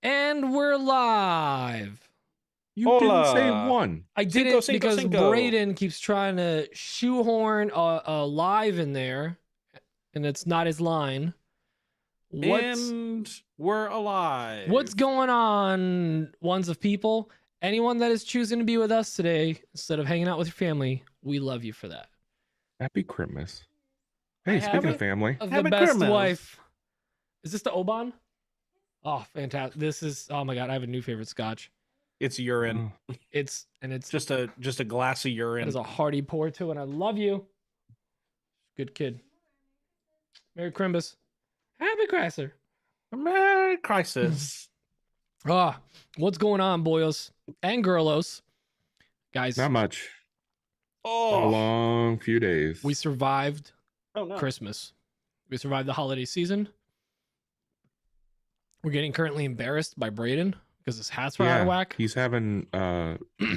And we're live. You didn't say Hola. one. I Cinco, didn't cinco, because cinco. Braden keeps trying to shoehorn a live in there, and it's not his line. And we're alive. What's going on, ones of people? Anyone that is choosing to be with us today instead of hanging out with your family, we love you for that. Happy Christmas. I Hey, have speaking it. of family, Of the Happy best Christmas. wife. Is this the Oban? Oh, fantastic. This is, oh my God, I have a new favorite scotch. It's urine. It's Just a glass of urine. That is a hearty pour too, and I love you. Good kid. Merry Crimbus. Happy Chrysler. Merry crisis. Ah, what's going on, boyos and girlos? Guys, not much. A Oh, long few days. we survived oh no. Christmas. We survived the holiday season. We're getting currently embarrassed by Braden because his hats were out of whack. He's having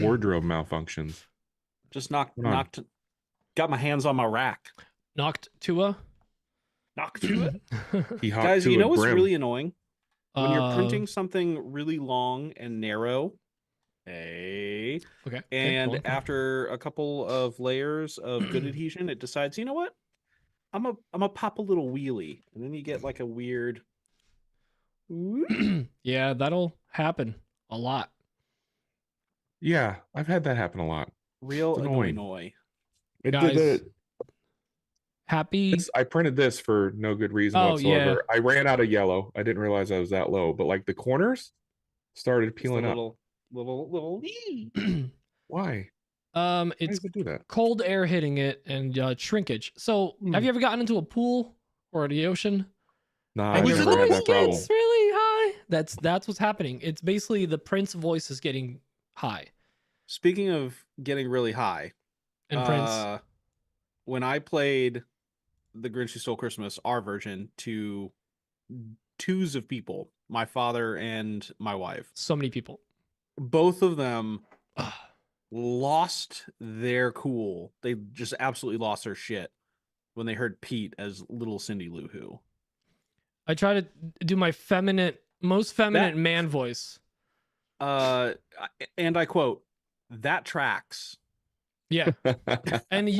wardrobe malfunctions. Just got my hands on my rack. Knocked Tua. Knocked to it. He hopped Guys, to you a know what's brim. really annoying? When you're Uh, printing something really long and narrow, Okay. and go on. after a couple of layers of good adhesion, it decides, you know what? I'm a pop a little wheelie, and then you get like a weird. Yeah, that'll happen a lot. Yeah, I've had that happen a lot. Real It's annoying. annoy. It Guys, did Happy. I printed this for no good reason Oh, whatsoever. I ran out of yellow. I didn't realize I was that low, but like the corners started Just a peeling up. little. Why? Why It's does it do that? cold air hitting it and shrinkage. So, have you ever gotten into a pool or the ocean? Nah, And I your never had voice that problem. gets really high. That's what's happening. It's basically the Prince voice is getting high. Speaking of getting really high, And Prince, when I played The Grinch Who Stole Christmas, our version, to twos of people, my father and my wife, so many people. both of them lost their cool. They just absolutely lost their shit when they heard Pete as little Cindy Lou Who. I try to do my most feminine man voice. And I quote, "That tracks." Yeah. And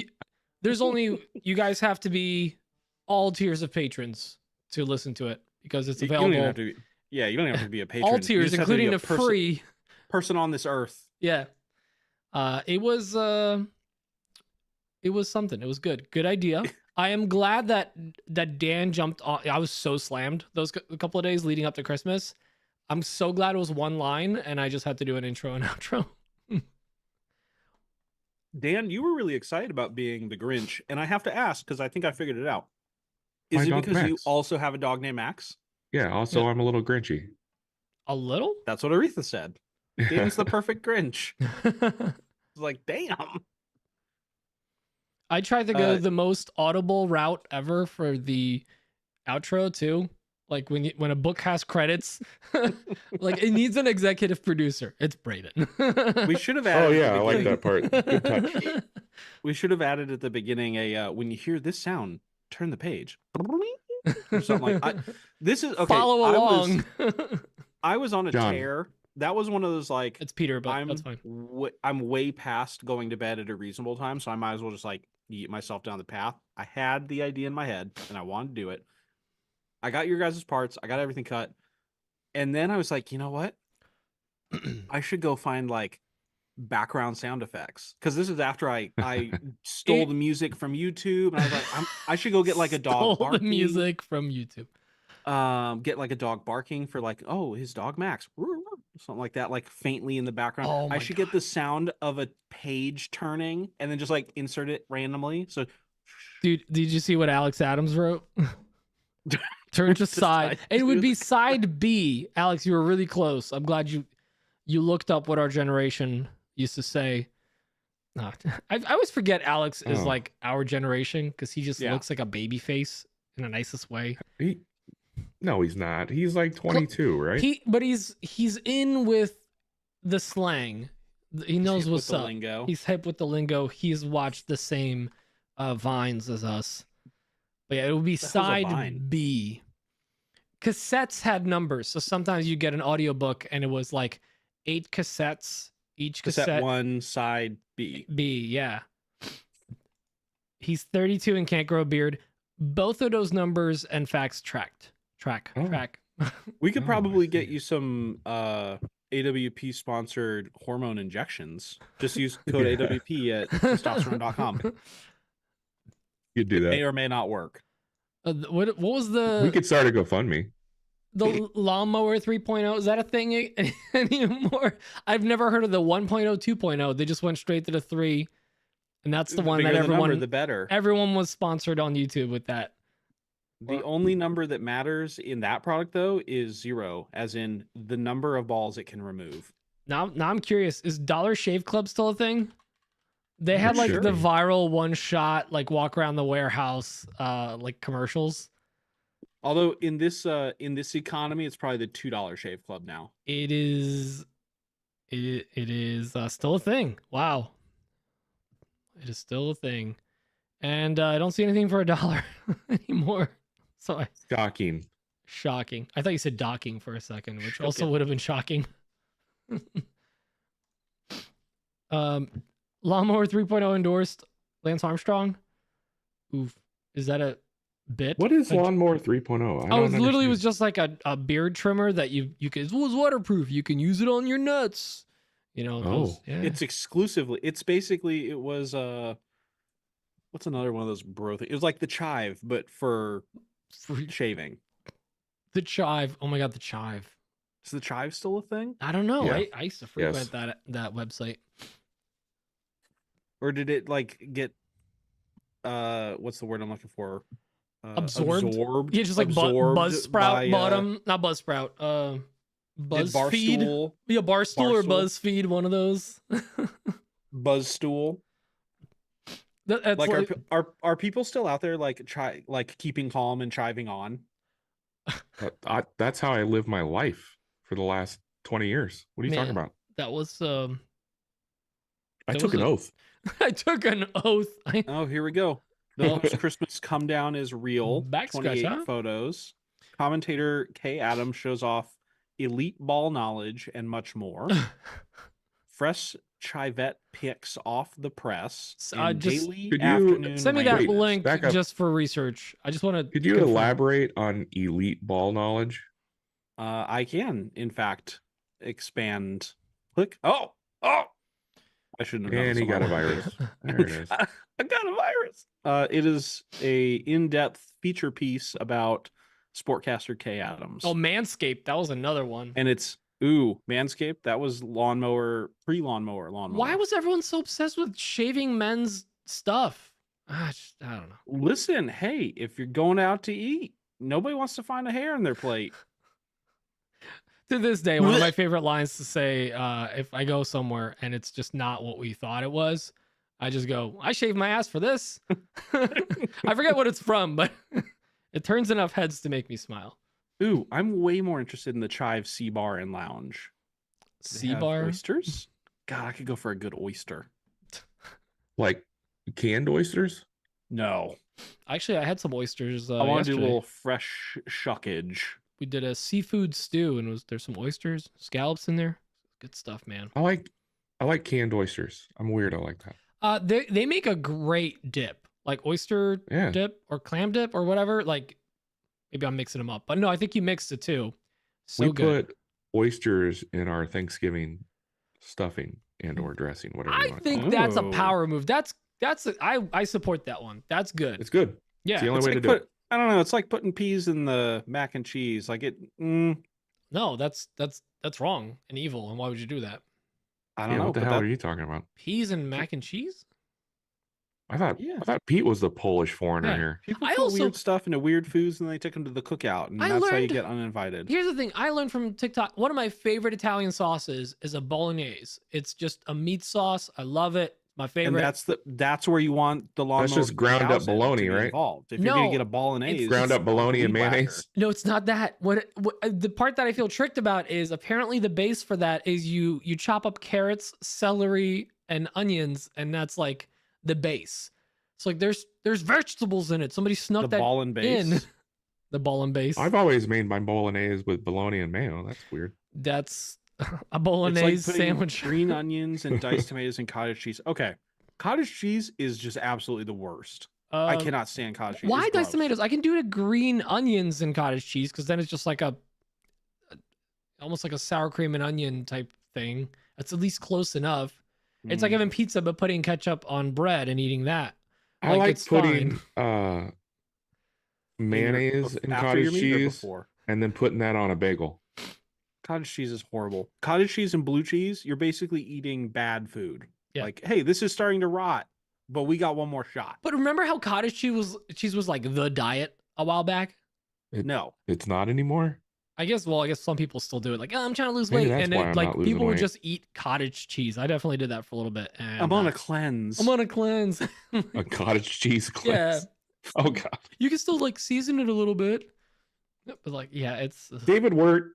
there's only, you guys have to be all tiers of patrons to listen to it because it's You don't available. even have to be, you don't even have to be a patron. All You tiers, just have to be including a the free. person on this earth. Yeah. It was something. It was good. Good idea. I am glad that Dan jumped on. I was so slammed a couple of days leading up to Christmas. I'm so glad it was one line and I just had to do an intro and outro. Dan, you were really excited about being the Grinch, and I have to ask because I think I figured it out. Is My it dog because you Max. also have a dog named Max? Yeah, also Yeah. I'm a little grinchy. A little? That's what Aretha said. Dan's the perfect Grinch. It's like, damn. I tried to go the most audible route ever for the outro too. Like when a book has credits, like it needs an executive producer. It's Braden. We should have added. Oh yeah, I like that part. Good touch. We should have added at the beginning a when you hear this sound, turn the page. Or something like this is okay. Follow along. I was on a John. tear. That was one of those like It's Peter, but that's fine. I'm way past going to bed at a reasonable time, so I might as well just like yeet myself down the path. I had the idea in my head and I wanted to do it. I got your guys' parts. I got everything cut. And then I was like, you know what? I should go find like background sound effects. Because this is after I stole the music from YouTube. And I was like, I should go get like a dog barking. The music from YouTube. Get like a dog barking for like, oh, his dog Max. Something like that, like faintly in the background. Oh I should get the sound of a page turning and then just like insert it randomly. So Dude, did you see what Alex Adams wrote? Turn to side. It would be side B. Alex, you were really close. I'm glad you looked up what our generation used to say. I always forget Alex is like our generation because he just looks like a baby face in the nicest way. No, he's not. He's like 22, right? But he's in with the slang. He knows what's up. Lingo. He's hip with the lingo. He's watched the same vines as us. But yeah, it would be side B. cassettes had numbers. So sometimes you get an audiobook and it was like 8 cassettes, each Cassette cassette 1, side B. B, yeah. He's 32 and can't grow a beard. Both of those numbers and facts track. We could Oh, I probably get see. you some AWP sponsored hormone injections. Just use code Yeah. AWP at testosterone.com. You'd do It may that. or may not work. What was We the could start a GoFundMe. lawnmower 3.0? Is that a thing anymore? I've never heard of the 1.0, 2.0. They just went straight to the 3, and that's the one bigger that the everyone number, the better. everyone was sponsored on YouTube with that. The only number that matters in that product, though, is 0, as in the number of balls it can remove. Now I'm curious, is Dollar Shave Club still a thing? They had It like should the be. viral one shot, like walk around the warehouse, like commercials. Although in this economy, it's probably the $2 Shave Club now. It is still a thing. Wow. It is still a thing. And I don't see anything for $1 anymore. So Shocking. shocking. I thought you said docking for a second, which Shook also it. would have been shocking. Lawnmower 3.0 endorsed Lance Armstrong. Oof. Is that a bit? What is A- Lawnmower 3.0? Oh, it literally was just like a beard trimmer that you could, it was waterproof. You can use it on your nuts. You know, those, Oh. yeah. It's basically, it was what's another one of those bro things? It was like the chive, but for shaving. The chive. Oh my god, the chive. Is the chive still a thing? I don't know. Yeah. I used to frequent Yes. that website. Or did it like get what's the word I'm looking for? Absorbed? Absorbed. Yeah, just like absorbed Buzzsprout by, bottom, not Buzzsprout. did BuzzFeed. Barstool, Yeah, Barstool or Barstool? BuzzFeed, one of those. Buzzstool. That's Like, like, are people still out there like keeping calm and chiving on? That's how I live my life for the last 20 years. What are you talking Man. about? that was I there took was an a- oath. I took an oath. Oh, here we go. Phillips Christmas come down is real. Back scratch, 28 huh? photos. Commentator Kay Adams shows off elite ball knowledge and much more. Fresh chivette pics off the press. And just- daily Could you afternoon Send me that randomness. link back up. just for research. I just want to. Could you elaborate on elite ball knowledge? I can, in fact, expand. Click. Oh! I shouldn't have done And this he on got a my own. virus. There it is. I got a virus. It is a in-depth feature piece about Sportcaster Kay Adams. Oh, Manscaped. That was another one. And it's Manscaped. That was pre-lawnmower. Why was everyone so obsessed with shaving men's stuff? I don't know. Listen, hey, if you're going out to eat, nobody wants to find a hair in their plate. To this day, one of my favorite lines to say, if I go somewhere and it's just not what we thought it was, I just go, I shaved my ass for this. I forget what it's from, but it turns enough heads to make me smile. Ooh, I'm way more interested in the Chive Sea Bar and Lounge. Do they Sea have bar? oysters? God, I could go for a good oyster. Like canned oysters? No, Actually, I had some oysters I want to do a yesterday. little fresh shuckage. We did a seafood stew, and there's some oysters, scallops in there. Good stuff, man. I like canned oysters. I'm weird. I like that. They make a great dip, like oyster Yeah. dip or clam dip or whatever. Like, maybe I'm mixing them up, but no, I think you mixed the two. So We good. put oysters in our Thanksgiving stuffing and or dressing, whatever you I want. think that's a Ooh. power move. I support that one. That's good. It's good. Yeah. It's the only It's way like to do it. I don't know. It's like putting peas in the mac and cheese. Like it. No, that's wrong and evil. And why would you do that? I don't Yeah, know. what the but hell that- are you talking about? Peas and mac and cheese? I thought Yeah. Pete was the Polish foreigner Yeah. here. People I put also- weird stuff into weird foods and they take them to the cookout, and I that's how you learned- get uninvited. Here's the thing. I learned from TikTok. One of my favorite Italian sauces is a bolognese. It's just a meat sauce. I love it. My And favorite. that's where you want the lawnmower. just ground up bologna, right? Involved. If you're No, gonna get a bolognese, Ground up it's bologna and weed whacker. mayonnaise. No, it's not that. What the part that I feel tricked about is apparently the base for that is you chop up carrots, celery, and onions, and that's like the base. It's like there's vegetables in it. Somebody snuck The that ball and base. in. The ball and base. I've always made my bolognese with bologna and mayo. That's weird. That's a It's bolognese like putting sandwich. green onions and diced tomatoes and cottage cheese. Okay, cottage cheese is just absolutely the worst. I cannot stand cottage cheese. Why It's diced gross. tomatoes? I can do the green onions and cottage cheese because then it's just like almost like a sour cream and onion type thing. That's at least close enough. It's like Mm. having pizza but putting ketchup on bread and eating that. I like it's putting In your- mayonnaise in after your cottage meat or cheese before? and then putting that on a bagel. Cottage cheese is horrible. Cottage cheese and blue cheese, you're basically eating bad food. Yeah. Like, hey, this is starting to rot, but we got one more shot. But remember how cottage cheese was like the diet a while back? No. It's not anymore. I guess some people still do it. Like, oh, I'm trying to lose Maybe weight, that's and why it, I'm like not losing people would weight. just eat cottage cheese. I definitely did that for a little bit. And I'm on a cleanse. I'm on a cleanse. A cottage cheese Yeah. cleanse. Oh god. You can still like season it a little bit, but like, yeah, it's. David Wirt.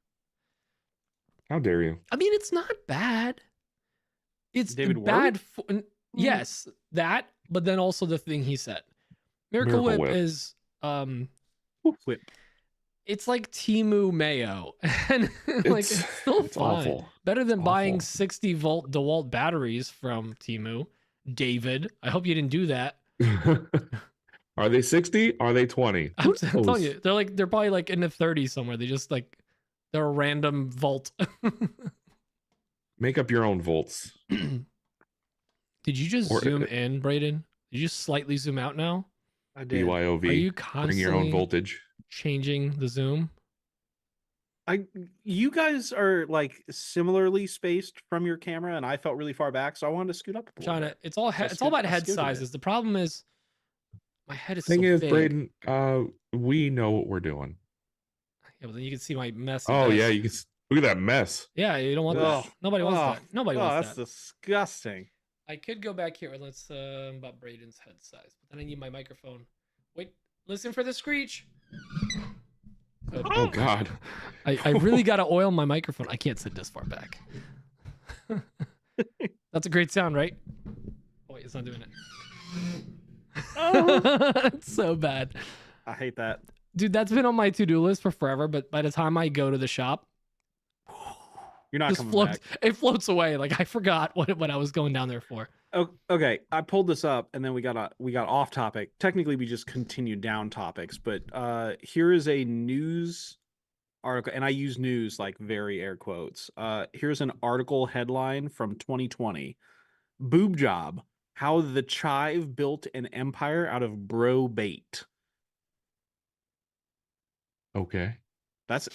How dare you? I mean, it's not bad. It's David bad. Yes, that, but then also the thing he said, Miracle Miracle Whip Whip. is Whip. it's like Temu mayo, and like it's still it's fine. awful. Better than It's buying awful. 60-volt DeWalt batteries from Temu. David, I hope you didn't do that. Are they 60? Are they 20? I'm telling you, they're probably like in the 30s somewhere. They just like they're a random volt. Make up your own volts. Did you just Or- zoom in, Braden? Did you slightly zoom out now? I did. BYOV. Are you Bring constantly your own voltage. changing the zoom? You guys are like similarly spaced from your camera, and I felt really far back, so I wanted to scoot up. A little Trying to, bit. it's all So I it's all about I head scooted it. sizes. The problem is my head is Thing so is, big. Braden, we know what we're doing. Yeah, but then you can see my mess. Oh yeah, you can look at that mess. Yeah, you don't want Ugh. that. Nobody wants Ugh. that. Nobody Oh, wants that's that. disgusting. I could go back here and let's about Braden's head size, but then I need my microphone. Wait, listen for the screech. Good. Oh god. I really got to oil my microphone. I can't sit this far back. That's a great sound, right? Oh, wait, it's not doing it. It's so bad. I hate that. Dude, that's been on my to-do list for forever, but by the time I go to the shop, You're not just coming floats, back. it floats away. Like I forgot what I was going down there for. Oh, okay, I pulled this up, and then we got off topic. Technically, we just continued down topics, but here is a news article, and I use news like very air quotes. Here's an article headline from 2020: "Boob Job: How the Chive Built an Empire Out of Bro Bait." Okay. That's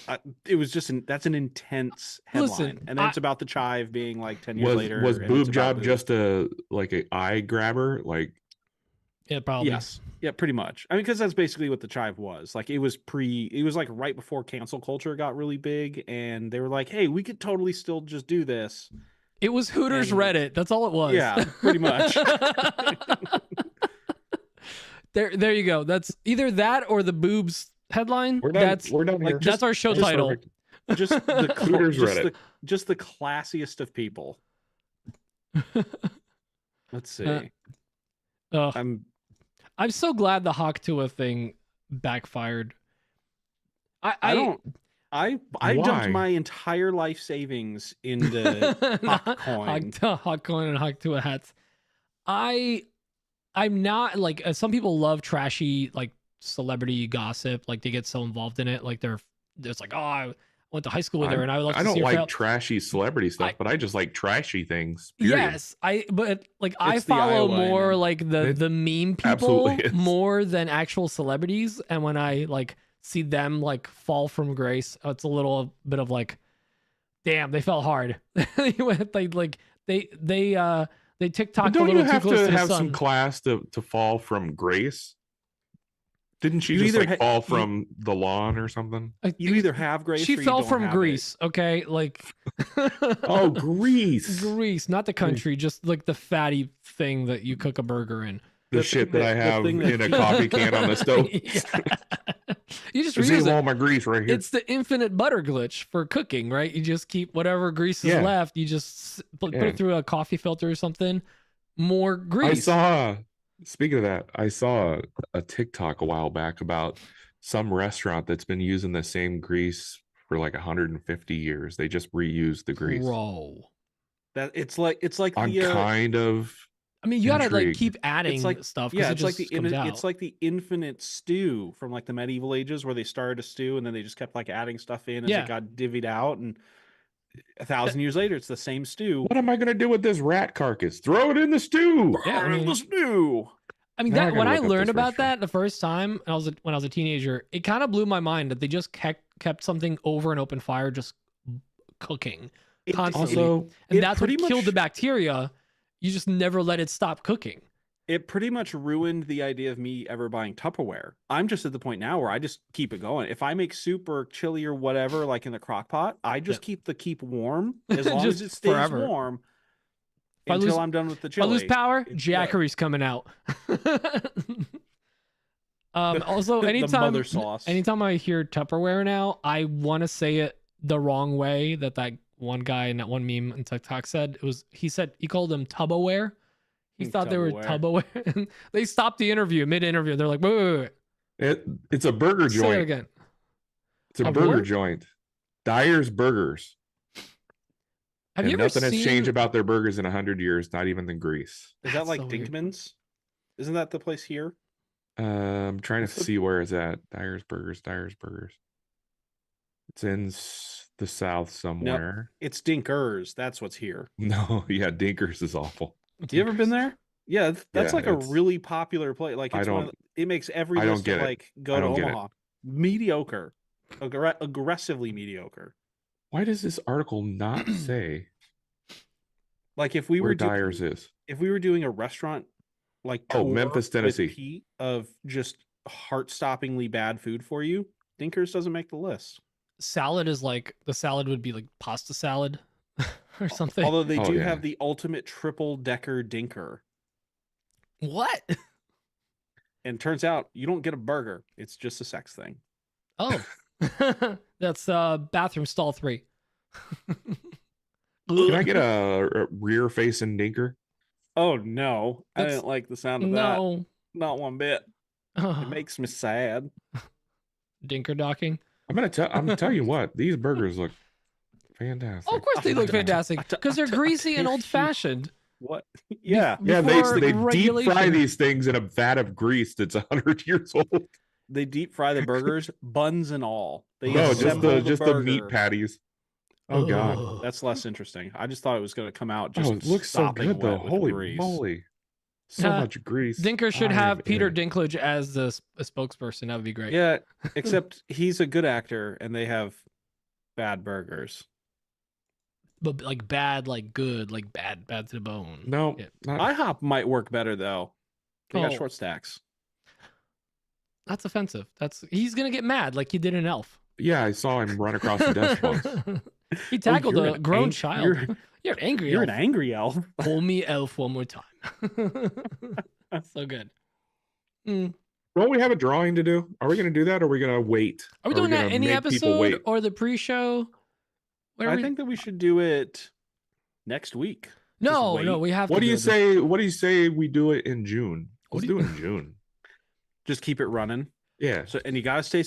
it was just that's an intense headline, Listen, and then it's about the Chive being like 10 years Was later. was and boob it's about job boob. just a eye grabber? Like Yeah, probably. Yes. Yeah, pretty much. I mean, because that's basically what the Chive was. Like, it was like right before cancel culture got really big, and they were like, hey, we could totally still just do this. It was Hooters And- Reddit. That's all it was. Yeah, pretty much. There you go. That's either that or the boobs headline. we're done. That's We're done like, here. that's our show Just title. perfect. Just the Hooters just Reddit. just the classiest of people. Let's see. Ugh. I'm so glad the Hawk Tua thing backfired. I don't I Why? dumped my entire life savings into Hawk coin. Hawk coin and Hawk Tua hats. I'm not like some people love trashy like celebrity gossip. Like they get so involved in it. Like it's like, oh, I went to high school with her, and I would love to I see don't her like fail. trashy celebrity stuff, I- but I just like trashy things. Period. Yes, but like I It's the follow Iowa in more him. like It the meme people absolutely is. more than actual celebrities, and when I like see them like fall from grace, it's a little bit of like, damn, they fell hard. they TikTok But a don't little you too have close to to the have sun. some class to fall from grace? Didn't she You just either like fall from the lawn or something? You either have grace She or you fell don't from have Greece, okay? Like Oh, Greece. Greece, not the country, just like the fatty thing that you cook a burger in. The The shit thing that I that- the have thing that- in a coffee can on the stove. Yeah. You just You see reuse all it. my grease right here. It's the infinite butter glitch for cooking, right? You just keep whatever grease is Yeah. left. You just put Yeah. it through a coffee filter or something. More I grease. saw, speaking of that, I saw a TikTok a while back about some restaurant that's been using the same grease for like 150 years. They just reuse the grease. Bro. That it's like I'm the kind of I mean, you gotta like intrigued. keep adding it's like stuff yeah, because it it's like just the comes out. it's like the infinite stew from like the medieval ages where they started a stew and then they just kept like adding stuff in as Yeah. it got divvied out, and 1,000 years later it's the same stew. What am I gonna do with this rat carcass? Throw it in the stew. Yeah, I mean- the stew. I mean, Now I that when gotta I look up learned this about restaurant. that the first time when I was a teenager, it kind of blew my mind that they just kept something over an open fire just cooking It- constantly. Also, And it that's what pretty killed the much- bacteria. You just never let it stop cooking. It pretty much ruined the idea of me ever buying Tupperware. I'm just at the point now where I just keep it going. If I make soup or chili or whatever, like in the crock pot, I just keep warm as long Just as it stays forever. warm I until lose- I'm done with the If I chili. lose power, It's Jackery's coming out. Also, the anytime mother sauce. anytime I hear Tupperware now, I want to say it the wrong way that one guy in that one meme on TikTok said. He called them Tubaware. He thought they were Tupperware. Tubaware. They stopped the interview mid-interview. They're like, wait. it's a burger Say it joint. again. It's a A burger what? joint. Dyer's Burgers. Have And you ever nothing has seen? changed about their burgers in 100 years, not even the grease. Is that That's like so weird. Dinkman's? Isn't that the place here? I'm trying What's to the- see where it's at. Dyer's Burgers. It's in the south somewhere. It's Dinkers. That's what's here. No, yeah, Dinkers is awful. You ever been there? Yeah, that's Yeah, like a it's- really popular place. Like I it's one of don't- it makes every I don't list get of it. like go I to don't get it. Omaha. Mediocre. Aggressively mediocre. Why does this article not say Like if we where were Dyer's is? if we were doing a restaurant like Oh, tour Memphis, with Tennessee. Pete of just heart-stoppingly bad food for you, Dinkers doesn't make the list. Salad is like the salad would be like pasta salad or something. Although they Oh, do yeah. have the ultimate triple decker dinker. What? And turns out you don't get a burger. It's just a sex thing. Oh, that's bathroom stall 3. Can I get a rear facing dinker? Oh no. I That's- didn't like the sound of that. No. Not one bit. It makes me sad. Dinker docking. I'm tell you what, these burgers look fantastic. Oh, of course they look fantastic I t- because they're I t- greasy and I- old fashioned. What? Yeah. Yeah, before they deep fry regulation. these things in a vat of grease that's 100 years old. They deep fry the burgers, buns and all. They No, assemble just the meat burger. patties. Oh god. Ugh. That's less interesting. I just thought it was going to come out just Oh, it looks so sopping good though. wet with Holy grease. moly. So Uh, much grease. Dinker should I have am Peter in. Dinklage as a spokesperson. That would be great. Yeah, except he's a good actor and they have bad burgers. But like bad, like good, like bad to the bone. No, Yeah. not IHOP might work better though. They got Oh. short stacks. That's offensive. He's gonna get mad like he did in Elf. yeah, I saw him run across the desk once. He tackled you're a an grown ang- child. you're- You're an angry You're elf. an angry elf. Call me elf one more time. So good. Mm. Don't we have a drawing to do? Are we gonna do that or are we gonna wait? Are we Are we doing that gonna any make people episode wait? or the pre-show? What are I we- think that we should do it next week. no, wait. we have. What to do you it this- say? What do you say we do it in June? What Let's do do you- it in June. Just keep it running. Yeah. So and you gotta stay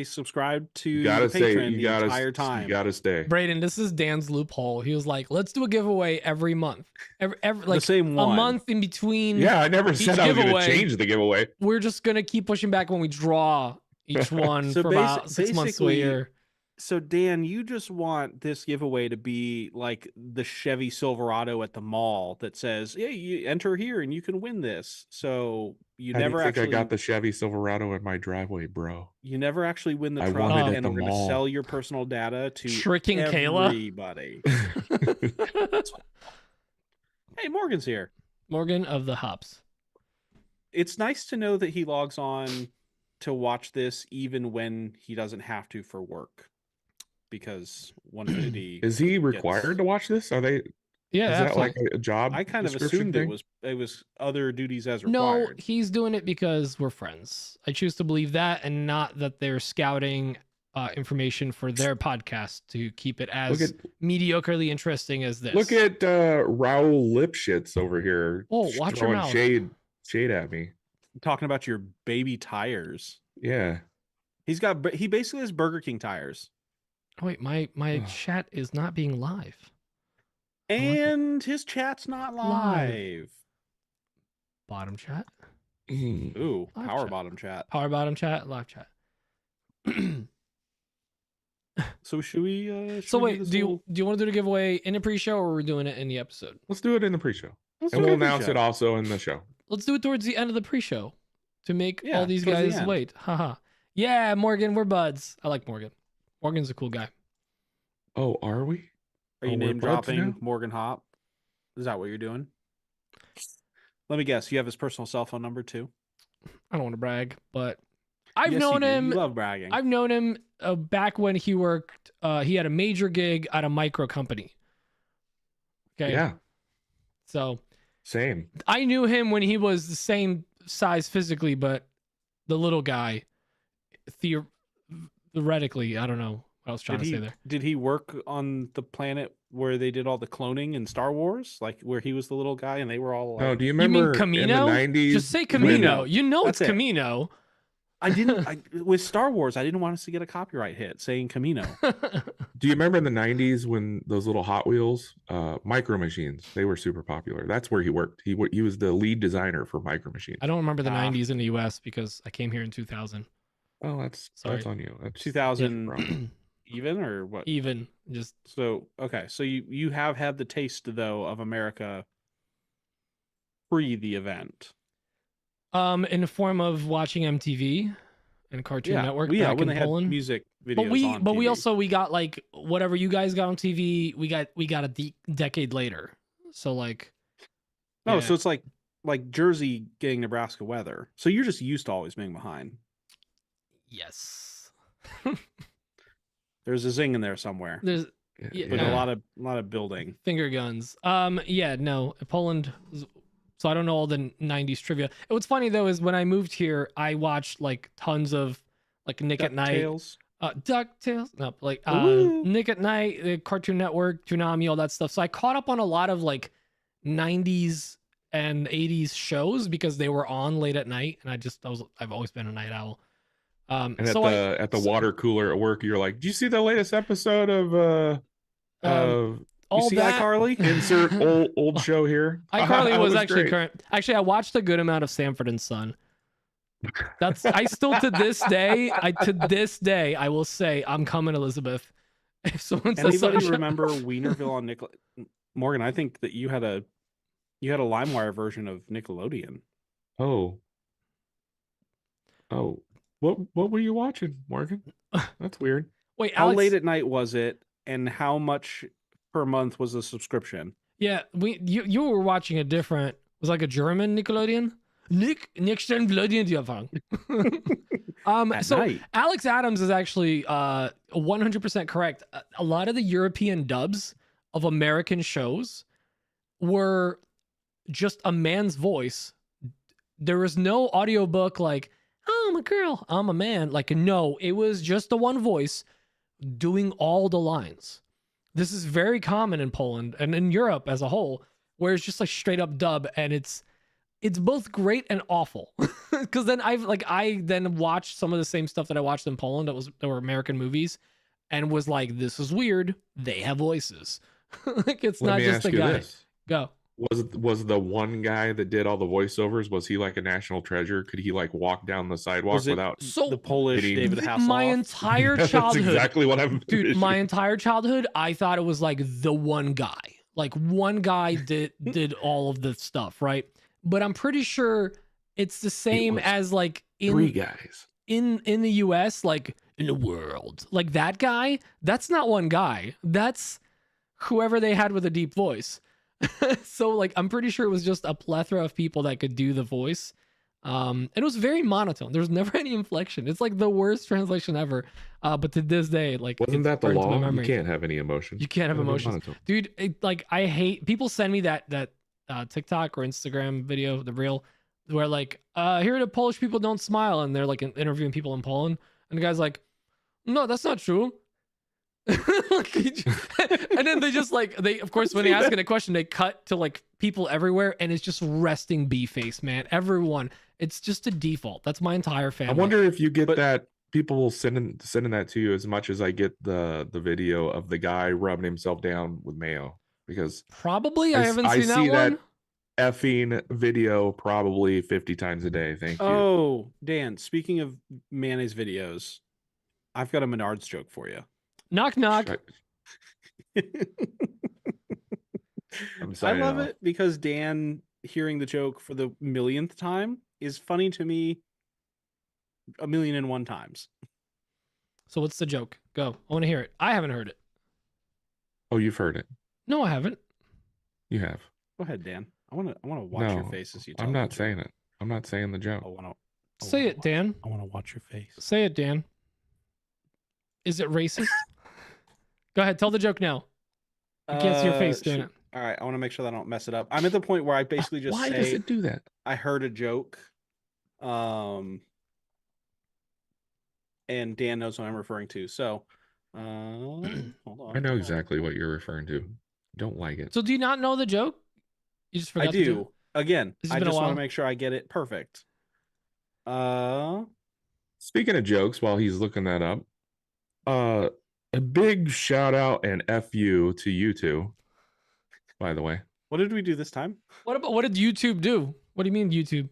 subscribed to You gotta the say Patreon you the gotta entire time. You gotta stay. Braden, this is Dan's loophole. He was like, "Let's do a giveaway every month, every the like same a one. month in between. Yeah, I never said I was gonna giveaway- change the giveaway. We're just gonna keep pushing back when we draw each one So for about 6 months to a basically- year. So Dan, you just want this giveaway to be like the Chevy Silverado at the mall that says, "Yeah, you enter here and you can win this." So you How do never you think actually I got the Chevy Silverado in my driveway, bro? you never actually win the I truck, won it at and the we're going to mall. sell your personal data to Tricking Kayla? everybody. Hey, Morgan's here. Morgan of the Hops. It's nice to know that he logs on to watch this even when he doesn't have to for work, because 150. Is he required to watch this? Are they? Yeah, is that absolutely. like a job? I kind of description assumed thing? it was other duties as No, required. he's doing it because we're friends. I choose to believe that, and not that they're scouting information for their podcast to keep it as Look at mediocrely interesting as this. look at Raul Lipschitz over here. Oh, watch your throwing mouth. shade at me. Talking about your baby tires. Yeah, He basically has Burger King tires. Oh, wait, my Ugh. chat is not being live. And his chat's not live. Live. Bottom chat. Ooh, Live power chat. bottom chat. Power bottom chat. Live chat. So should we? So we wait, this do little- you want to do the giveaway in the pre-show, or we're doing it in the episode? Let's do it in the pre-show, Let's and do we'll a pre-show. announce it also in the show. Let's do it towards the end of the pre-show to make Yeah, all these towards the guys end. wait. Haha. Yeah, Morgan, we're buds. I like Morgan. Morgan's a cool guy. Oh, are we? Are you Oh, we're name buds dropping now? Morgan Hop? Is that what you're doing? Let me guess. You have his personal cell phone number too. I don't want to brag, but I've Yes, known you do. him. You love bragging. I've known him back when he worked. He had a major gig at a micro company. Okay. Yeah, So same. I knew him when he was the same size physically, but the little guy, theoretically, I don't know what I was trying to say there. Did he work on the planet where they did all the cloning in Star Wars? Like where he was the little guy and they were all like... No, do you You mean remember Camino? in the 90s? Just say when- Camino. You know That's it's it. Camino. I didn't... with Star Wars, I didn't want us to get a copyright hit saying Camino. Do you remember in the 90s when those little Hot Wheels micro machines, they were super popular? That's where he worked. He was the lead designer for micro machines. I don't remember the Ah. 90s in the US because I came here in 2000. Oh, that's Sorry. on you. That's 2000 wrong. even or what? Even just So, okay. So you have had the taste, though, of America pre the event. in the form of watching MTV and Cartoon Network when back in they Poland. had music videos But we on TV. also we got like whatever you guys got on TV, we got a decade later. So like Oh, yeah. so it's like Jersey getting Nebraska weather. So you're just used to always being behind. yes. There's a zing in there somewhere. There's Yeah. But Yeah. a lot of building. finger guns. Yeah, no. Poland so I don't know all the 90s trivia. And what's funny though is when I moved here, I watched like tons of like Nick at Night. DuckTales. DuckTales. No, like Ooh. Nick at Night, the Cartoon Network, Toonami, all that stuff. So I caught up on a lot of like 90s and 80s shows because they were on late at night, and I've always been a night owl. And at So the water cooler at work, you're like, "Do you see the latest episode of all You see that iCarly? insert old show here?" iCarly That was actually great. current. Actually, I watched a good amount of Sanford and Son. I still to this day, I will say I'm coming, Elizabeth. If someone says Anybody something, remember Wienerville on Morgan? I think that you had a LimeWire version of Nickelodeon. Oh, what were you watching, Morgan? That's weird. wait, How Alex, late at night was it, and how much per month was the subscription? yeah, you were watching a different. Was it like a German Nickelodeon. Nickelodeon, At so night. Alex Adams is actually 100% correct. A lot of the European dubs of American shows were just a man's voice. There was no audiobook like, "Oh, I'm a girl, I'm a man." Like, no, it was just the one voice doing all the lines. This is very common in Poland and in Europe as a whole, where it's just like straight up dub, and it's both great and awful. Because then I then watched some of the same stuff that I watched in Poland that were American movies, and was like, this is weird. They have voices. Like it's Let not me just ask the you guy. this: Go. Was the one guy that did all the voiceovers? Was he like a national treasure? Could he like walk down the sidewalk Was it without? So the Polish Hitting- David Hasselhoff? my entire That's childhood, exactly what I'm. dude, my envisioning. entire childhood, I thought it was like the one guy. Like one guy did all of the stuff, right? But I'm pretty sure it's the same was as like three guys. in the US, like in the world. Like that guy, that's not one guy. That's whoever they had with a deep voice. So like I'm pretty sure it was just a plethora of people that could do the voice. And it was very monotone. There was never any inflection. It's like the worst translation ever. But to this day, like Wasn't it's that the burned into my law? You memory. can't have any emotion. You can't have Gotta be emotions. monotone. Dude, like I hate people send me that TikTok or Instagram video, the reel, where like here the Polish people don't smile, and they're like interviewing people in Poland, and the guy's like, "No, that's not true." Like, and then they just like of course when they ask it a question, they cut to like people everywhere, and it's just resting B face, man. Everyone, it's just a default. That's my entire I family. wonder if you get But- that people will sending that to you as much as I get the video of the guy rubbing himself down with mayo, because Probably. I haven't seen see that one. effing video probably 50 times a day. Thank you. Oh, Dan, speaking of mayonnaise videos, I've got a Menards joke for you. Knock, knock. I love it because Dan hearing the joke for the millionth time is funny to me 1,000,001 times. So what's the joke? Go. I want to hear it. I haven't heard it. Oh, you've heard it. No, I haven't. You have. Go ahead, Dan. I want to watch your face as you tell I'm the not joke. saying it. I'm not saying the joke. Say it, Dan. I want to watch your face. Say it, Dan. Is it racist? Go ahead. Tell the joke now. I can't see your face doing it. All right. I want to make sure that I don't mess it up. I'm at the point where I basically just Why say, does it do that? I heard a joke. And Dan knows what I'm referring to. So, hold on. I know exactly what you're referring to. Don't like it. So do you not know the joke? You just forgot I to do. Again, It's I been a just want while. to make sure I get it perfect. Speaking of jokes, while he's looking that up, a big shout out and FU to you two, by the way. What did we do this time? What did YouTube do? What do you mean YouTube?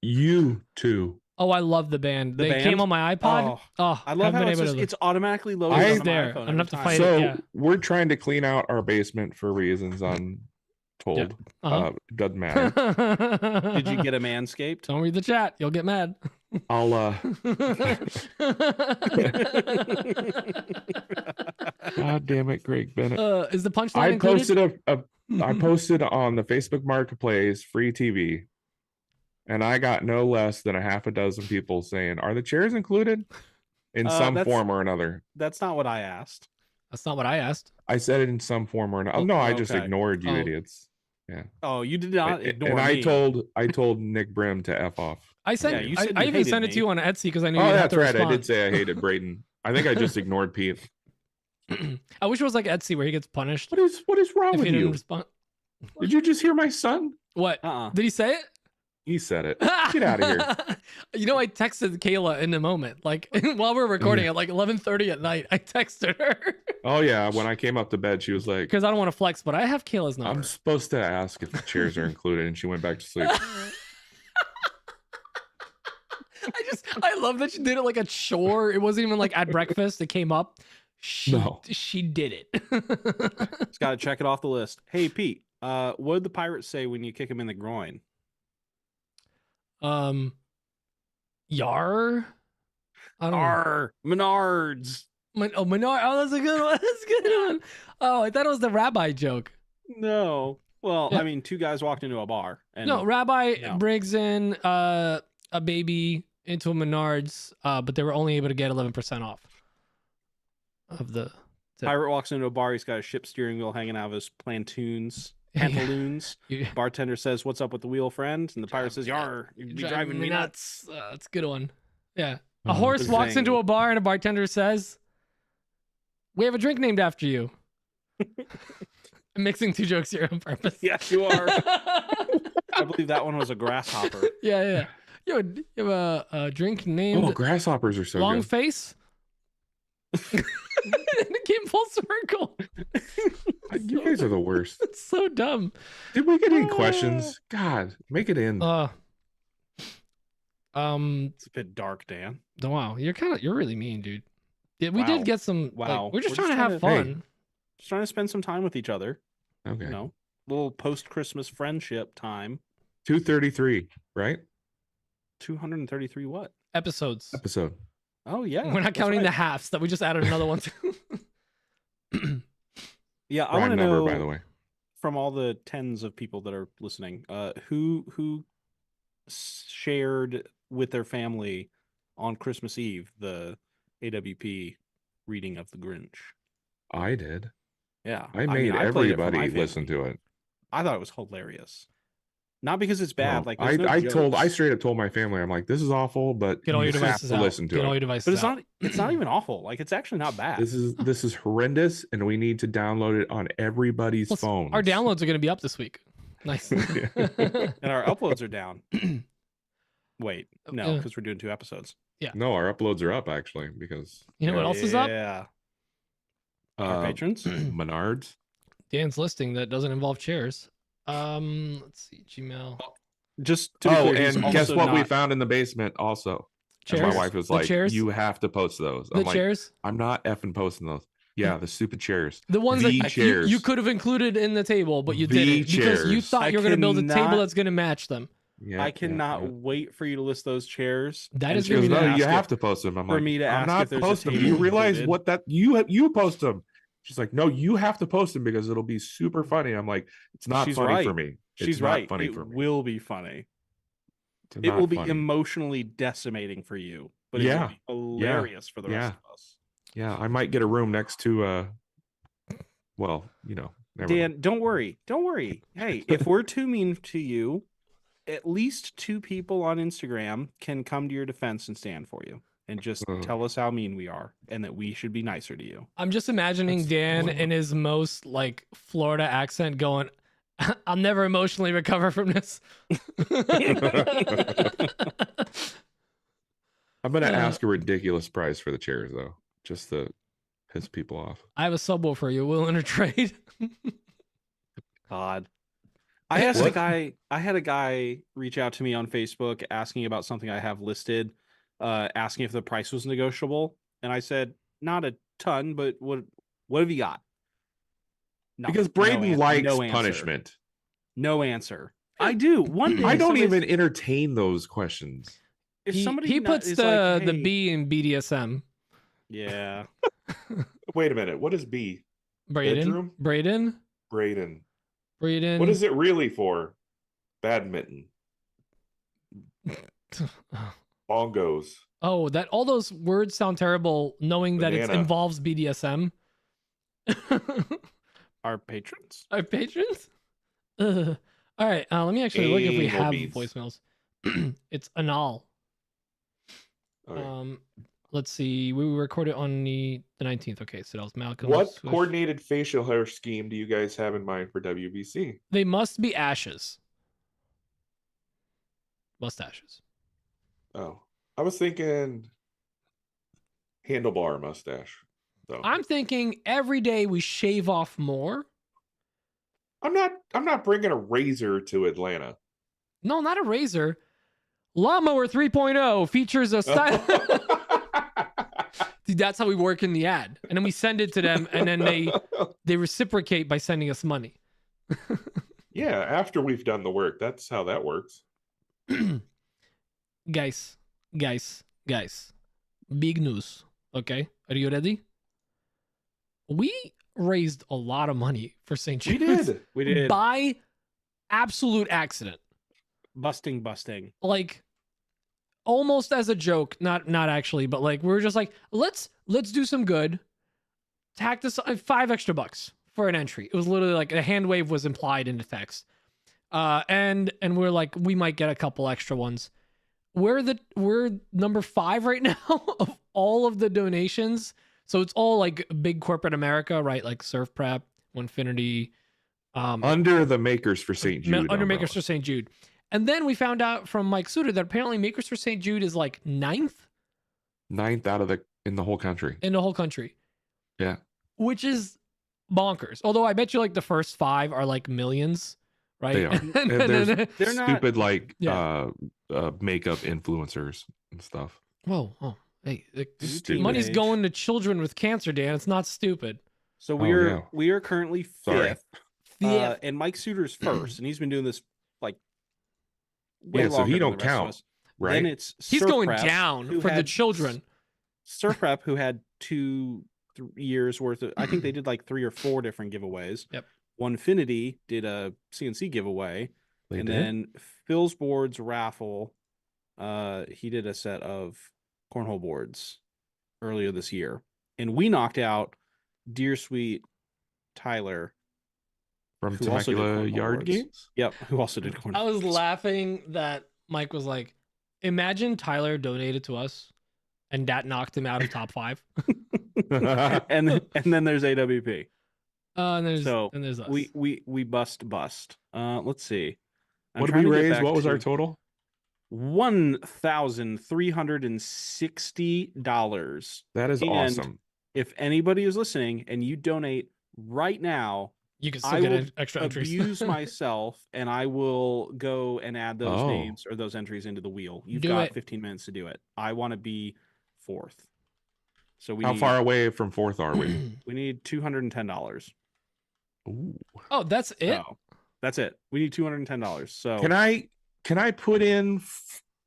You two. Oh, I love the band. The They band? came on my iPod. Oh, I love haven't how been it's, able just, to- it's automatically loaded I- on It's my there. iPhone I don't have every to time. fight So it, yeah. we're trying to clean out our basement for reasons untold. Uh-huh. Doesn't matter. Did you get a manscaped? Don't read the chat. You'll get mad. I'll God damn it, Greg Bennett. Is the punchline I included? posted I posted on the Facebook Marketplace free TV, and I got no less than a half a dozen people saying, "Are the chairs included?" In some that's- form or another. That's not what I asked. That's not what I asked. I said it in some form or another. Oh, No, I just okay. ignored you Oh. idiots. Oh, you did not ignore And me. I told Nick Brim to F off. I sent. Yeah, you said I you even hated sent it me. to you on Etsy because I knew Oh, you'd have that's to right. respond. I did say I hated Braden. I think I just ignored Pete. I wish it was like Etsy where he gets punished What is wrong if with he didn't you? respond. Did you just hear my son? What? Did he say it? He said it. Get out of here. You know, I texted Kayla in the moment, like while we were recording at like 11:30 at night. I texted her Oh yeah, when I came up to bed, she was like, because I don't want to flex, but I have Kayla's number. "I'm supposed to ask if the chairs are included," and she went back to sleep. I love that she did it like a chore. It wasn't even like at breakfast. It came up. She did it. Just got to check it off the list. Hey, Pete, what did the pirates say when you kick him in the groin? Yar. I don't know. Arr, Menards. Menard. Oh, that's a good one. That's a good one. Oh, I thought it was the rabbi joke. No. Well, Yeah. I mean, two guys walked into a bar. And No, rabbi No. brings in a baby into a Menards, but they were only able to get 11% off of the. pirate walks into a bar. He's got a ship steering wheel hanging out of his pantaloons. You- Bartender says, "What's up with the wheel, friend?" And the pirate says, "Yar, you'd be driving me nuts." That's a good one. Yeah. A Oh, horse the walks thing. into a bar and a bartender says, "We have a drink named after you." I'm mixing two jokes here on purpose. Yes, you are. I believe that one was a grasshopper. Yeah. You have a drink named Oh, grasshoppers are so Long good. Face. And it came full circle. You guys are the worst. It's so dumb. Did we get any questions? God, make it in. It's a bit dark, Dan. Wow, you're really mean, dude. Yeah, we Wow. did get some. Wow. Like, we're just We're trying to have trying fun. Just trying to spend some time with each other. Okay. You know, little post-Christmas friendship time. 233, right? 233 what? Episodes. Episode. Oh yeah. We're not that's counting the right. halves that we just added another one to. Yeah, I Prime want to number, know by the way. from all the tens of people that are listening, who shared with their family on Christmas Eve the AWP reading of the Grinch. I did. Yeah, I mean, made I played it for my everybody family. listen to it. I thought it was hilarious. Not because it's bad. No, Like there's no I jokes. straight up told my family, I'm like, this is awful, but Get all you your have devices to out. listen to Get all your it. devices But it's out. not. It's not even awful. Like it's actually not bad. This is horrendous, and we need to download it on everybody's Plus, phones. Our downloads are going to be up this week. Nice. And our uploads are down. Wait, no, Yeah. because we're doing 2 episodes. No, our uploads are up actually because You know what else is up? Yeah. Our patrons? Menards. Dan's listing that doesn't involve chairs. Let's see, Gmail. Just to be clear, he's and guess also what we not- found in the basement also. Chairs. And my wife was The like, chairs? "You have to post those." The I'm like, chairs. "I'm not effing posting those." Yeah, the stupid chairs. The ones The that chairs. you could have included in the table, but you The didn't because you chairs. thought I you were going to build a table cannot- that's going to match them. Yeah, I cannot yeah. wait for you to list those chairs. That and is for gonna She me be goes, to "No, you ask have if- to post them." I'm for like, me to "I'm ask not if there's a posting them. table You realize included. what that you post them." She's like, "No, you have to post them because it'll be super funny." I'm like, "It's not She's funny right. for me. She's It's not right. funny It for me. will be funny. It's It will not be funny." emotionally decimating for you, but it will Yeah. be hilarious for the rest of us. Yeah, I might get a room next to well, never mind. Dan, don't worry. Don't worry. Hey, if we're too mean to you, at least 2 people on Instagram can come to your defense and stand for you and just Ugh. tell us how mean we are and that we should be nicer to you. I'm just imagining That's Dan horrible. in his most like Florida accent going, "I'll never emotionally recover from this." I'm gonna Uh, ask a ridiculous price for the chairs though, just to piss people off. I have a subwoofer. You willing to trade? God. I asked a What? guy, I had a guy reach out to me on Facebook asking about something I have listed, asking if the price was negotiable. And I said, not a ton, but what have you got? No, Because no Braden an- likes no answer. punishment. No answer. I do. One day I don't somebody's- even entertain those questions. if he somebody he not- puts is the like, the "Hey," B in BDSM. Yeah. Wait a minute. What is B? Braden. Bedroom? Braden. Braden. Braden. What is it really for? Badminton. Bongos. Oh, that all those words sound terrible knowing that it Banana. involves BDSM. Our patrons? Our patrons? Ugh. All right, let me actually look if we Anal have beads. voicemails. It's anal. Okay. Let's see. We recorded on the 19th. Okay, so that was Malcolm. What Swift. coordinated facial hair scheme do you guys have in mind for WBC? They must be ashes. Mustaches. Oh, I was thinking handlebar mustache. Though I'm thinking every day we shave off more. I'm not bringing a razor to Atlanta. No, not a razor. Lawnmower 3.0 features a style. Dude, that's how we work in the ad. And then we send it to them and then they reciprocate by sending us money. Yeah, after we've done the work. That's how that works. Guys. Big news. Okay. Are you ready? We raised a lot of money for St. We Jude's. did. We did. By absolute accident. Busting. Like almost as a joke, not actually, but like we were just like, let's do some good. Tack this $5 extra for an entry. It was literally like a hand wave was implied in the text. And we're like, we might get a couple extra ones. We're number 5 right now of all of the donations. So it's all like big corporate America, right? Like Surf Prep, Winfinity, Under the makers for St. Jude. under umbrella. Makers for St. Jude. And then we found out from Mike Suter that apparently Makers for St. Jude is like 9th 9th out of in the whole country. in the whole country, Yeah. which is bonkers. Although I bet you like the first 5 are like millions, right? They are. And And then- there's They're not- stupid like Yeah. makeup influencers and stuff. Whoa, oh, hey, the Stupid. money's Age. going to children with cancer, Dan. It's not stupid. So yeah. we are currently 5th. Sorry. Yeah. And Mike Suter's first, and he's been doing this like way Yeah, so longer he than don't the rest of count, us. Right? Then it's He's Surf going Prep, down who for the had children. Surf Prep, who had 2 years worth of, I think they did like 3 or 4 different giveaways. Yep. Onefinity did a CNC giveaway, They and did? then Phil's Boards raffle. He did a set of cornhole boards earlier this year, and we knocked out Dear Sweet Tyler. From who also did Temecula cornhole Yard boards. Games. Yep, who also did cornhole. I was boards. laughing that Mike was like, imagine Tyler donated to us and that knocked him out of top 5. and then there's AWP. And there's So us. we bust. Let's see. I'm What did trying we to get raise? back What was our to- total? $1,360. That is And awesome. if anybody is listening and you donate right now, You can still I get will extra entries. abuse myself and I will go and add those Oh. names or those entries into the wheel. You've Do got it. 15 minutes to do it. I want to be fourth. So we How need, far away from fourth are we? we need $210. Ooh. Oh, that's it. So that's it. We need $210. So Can I put in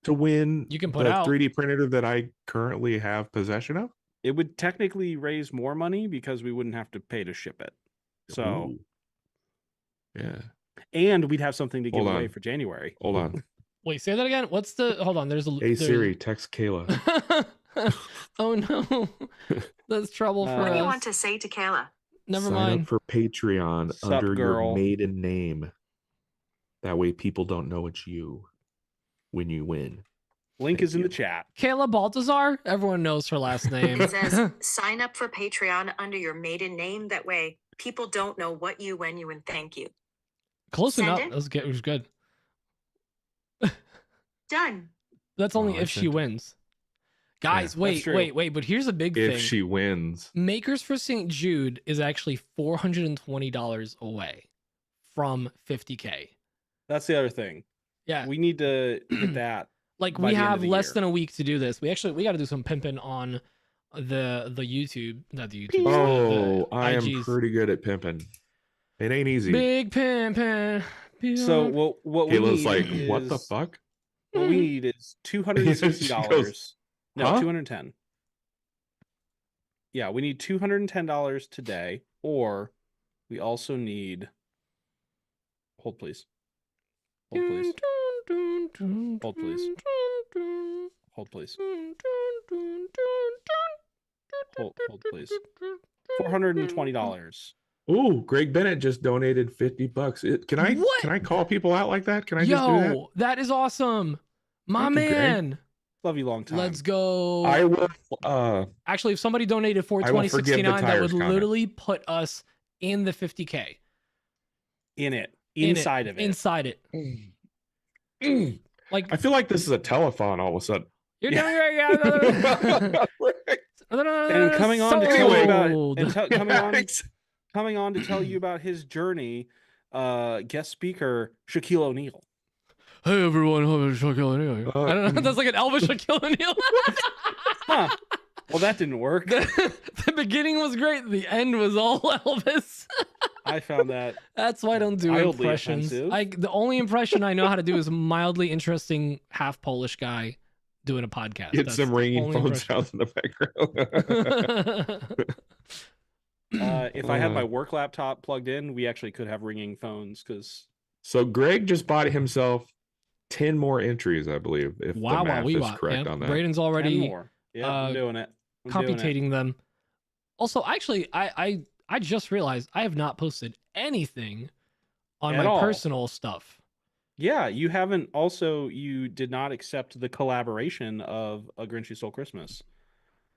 to win You can put the out. 3D printer that I currently have possession of? it would technically raise more money because we wouldn't have to pay to ship it. So Ooh. Yeah. and we'd have something to give Hold away on. for January. Hold on. Wait, say that again. What's the? Hold on. There's a. Hey Siri, text Kayla. Oh no, that's trouble for What What do you us. want to say to Kayla? Never Sign mind. up for Patreon Sup, under girl? your maiden name. That way people don't know it's you when you win. Link Thank is in you. the chat. Kayla Baltazar. Everyone knows her last name. It says, sign up for Patreon under your maiden name. That way, people don't know what you, when you, and thank you. Close Send enough. it. That was good. It was good. Done. That's only Oh, I if she sent it. wins. Guys, Yeah, that's wait. true. But here's a big If thing. she wins. Makers for St. Jude is actually $420 away from 50K. That's the other thing. Yeah. We need to hit that. Like by we the end of have the less year. than a week to do this. We got to do some pimping on the YouTube, not the YouTube. Oh, the I am IGs. pretty good at pimping. It ain't easy. Big pimping. So what we Kayla's need like, is, what the fuck? What we need is $260. She goes, No, huh? 210. Yeah, we need $210 today, or we also need. Hold please. Hold please. Hold please. Hold please. Hold please. $420. Ooh, Greg Bennett just donated $50. Can What? I call people out like that? Can I just do that? Yo, that is awesome. My Thank you, Greg. man. Love you long time. Let's go. I will Actually, if somebody donated I will forgive the $420.69, that would tires comment. literally put us in the 50K. in it. In Inside of it. Inside it. Like I feel like this is a telethon all of a sudden. you're Yeah. doing great. And coming on to tell you about and coming on to tell you about his journey, guest speaker Shaquille O'Neal. Hey everyone, I'm Shaquille O'Neal. I don't know. That's like an Elvis Shaquille O'Neal. Huh. Well, that didn't work. The beginning was great. The end was all Elvis. I found that. That's why I don't do Mildly impressions. offensive. The only impression I know how to do is mildly interesting half Polish guy doing a podcast. Get That's some the ringing only phone impression. sounds in the background. If I had my work laptop plugged in, we actually could have ringing phones because So Greg just bought himself 10 more entries, I believe, if the math is correct on that. Braden's 10 already more. Yeah, I'm doing it. I'm doing it. computating them. Also, actually, I just realized I have not posted anything on At my all. personal stuff. Yeah, you haven't. Also, you did not accept the collaboration of A Grinch Who Stole Christmas.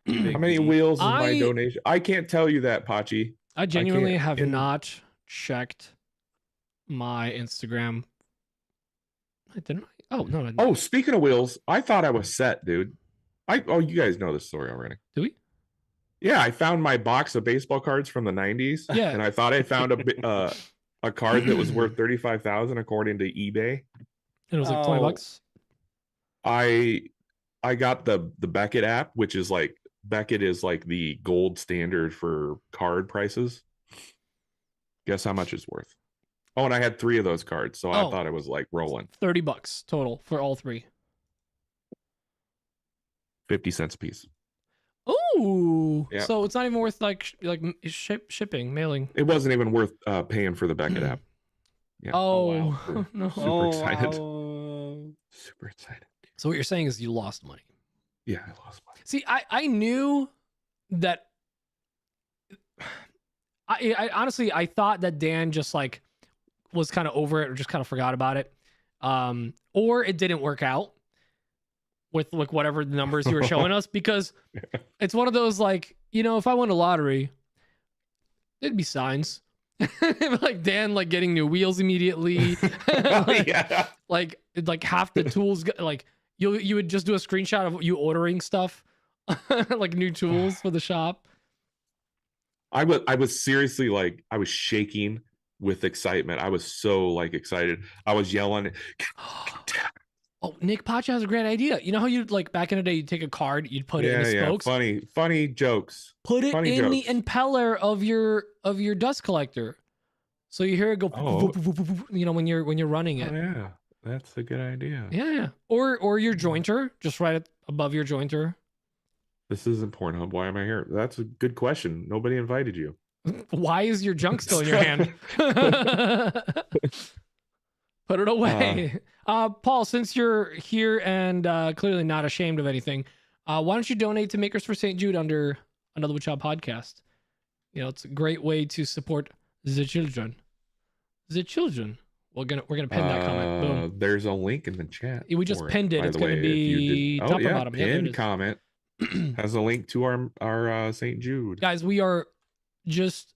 You big How many D. wheels is my I- donation? I can't tell you that, Pachi. I genuinely can't- have in- not checked my Instagram. Didn't I? Oh no, I didn't. Oh, speaking of wheels, I thought I was set, dude. You guys know this story already. Do we? Yeah, I found my box of baseball cards from the 90s. Yeah. And I thought I found a card that was worth 35,000 according to eBay. It was like $20. I got the Beckett app, which is like Beckett is like the gold standard for card prices. Guess how much it's worth? Oh, and I had 3 of those cards, so I Oh. thought it was like rolling. $30 total for all 3. 50 cents a piece. Ooh. Yeah. So it's not even worth like shipping, mailing. It wasn't even worth paying for the Beckett app. Yeah. Oh, wow. no. Super excited. wow. Super excited. So what you're saying is you lost money. Yeah, I lost money. See, I knew that. I honestly I thought that Dan just like was kind of over it or just kind of forgot about it, or it didn't work out with like whatever the numbers you were showing us, because it's one of those like, you know, if I won a lottery, there'd be signs. Like Dan like getting new wheels immediately. Yeah. like half the tools like you would just do a screenshot of you ordering stuff, like new tools for the shop. I was seriously like, I was shaking with excitement. I was so like excited. I was yelling. Oh, Nick Pacha has a great idea. You know how you'd like back in the day, you'd take a card, you'd put it in the spokes, funny jokes. put it funny in the jokes. impeller of your dust collector, so you hear it go. You know when you're running it. Oh yeah, that's a good idea. Yeah. Or your jointer, just right above your jointer. This isn't Pornhub. Why am I here? That's a good question. Nobody invited you. Why is your junk still in your hand? Put it away. Paul, since you're here and clearly not ashamed of anything, why don't you donate to Makers for St. Jude under Another Woodshop podcast? You know, it's a great way to support the children. The children. We're gonna pin that comment. Boom. There's a link in the chat. We just for pinned it. by It's the gonna way, if be you did- top or bottom. Yeah, there it pinned is. comment has a link to our St. Jude. Guys, we are just,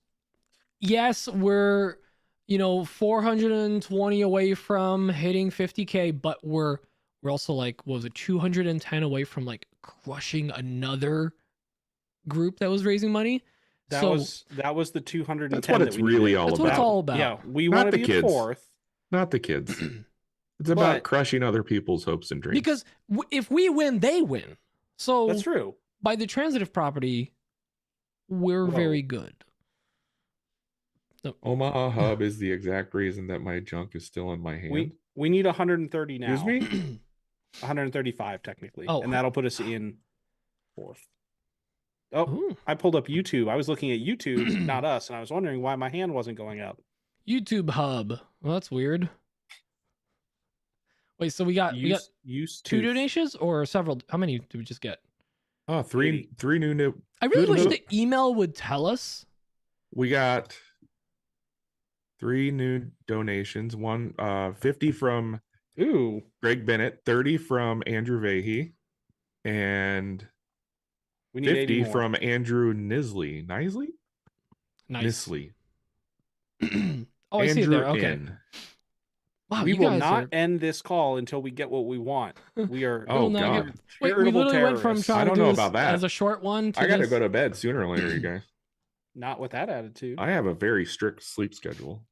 yes, we're 420 away from hitting 50K, but we're also like, what was it, 210 away from like crushing another group that was raising money. That was the 210. That's what it's that we really needed. all That's about. what it's all about. Yeah, we Not want to the be kids. fourth. Not the kids. It's about But- crushing other people's hopes and dreams. Because if we win, they win. So That's true. by the transitive property, we're Whoa. very good. Omaha Hub is the exact reason that my junk is still in my hand. We need 130 now. Excuse me? 135 technically. Oh. And that'll put us in fourth. Oh, Ooh. I pulled up YouTube. I was looking at YouTube, not us, and I was wondering why my hand wasn't going up. YouTube Hub. Well, that's weird. Wait, so we got Use two tooth. donations or several? How many did we just get? Oh, three new. I really Good wish move. the email would tell us. We got 3 new donations. 50 from Ooh, Greg Bennett, 30 from Andrew Vahey, and we need 80 50 more. from Andrew Nisley. Nice. Nisley. Oh, I see it Andrew there. Okay. N. Wow, We you will guys not are. end this call until we get what we want. We are Oh, will not God. get- Wait, we charitable literally went from terrorists. trying I to don't do know this about that. as a short one to I got to this. go to bed sooner or later, you guys. Not with that attitude. I have a very strict sleep schedule.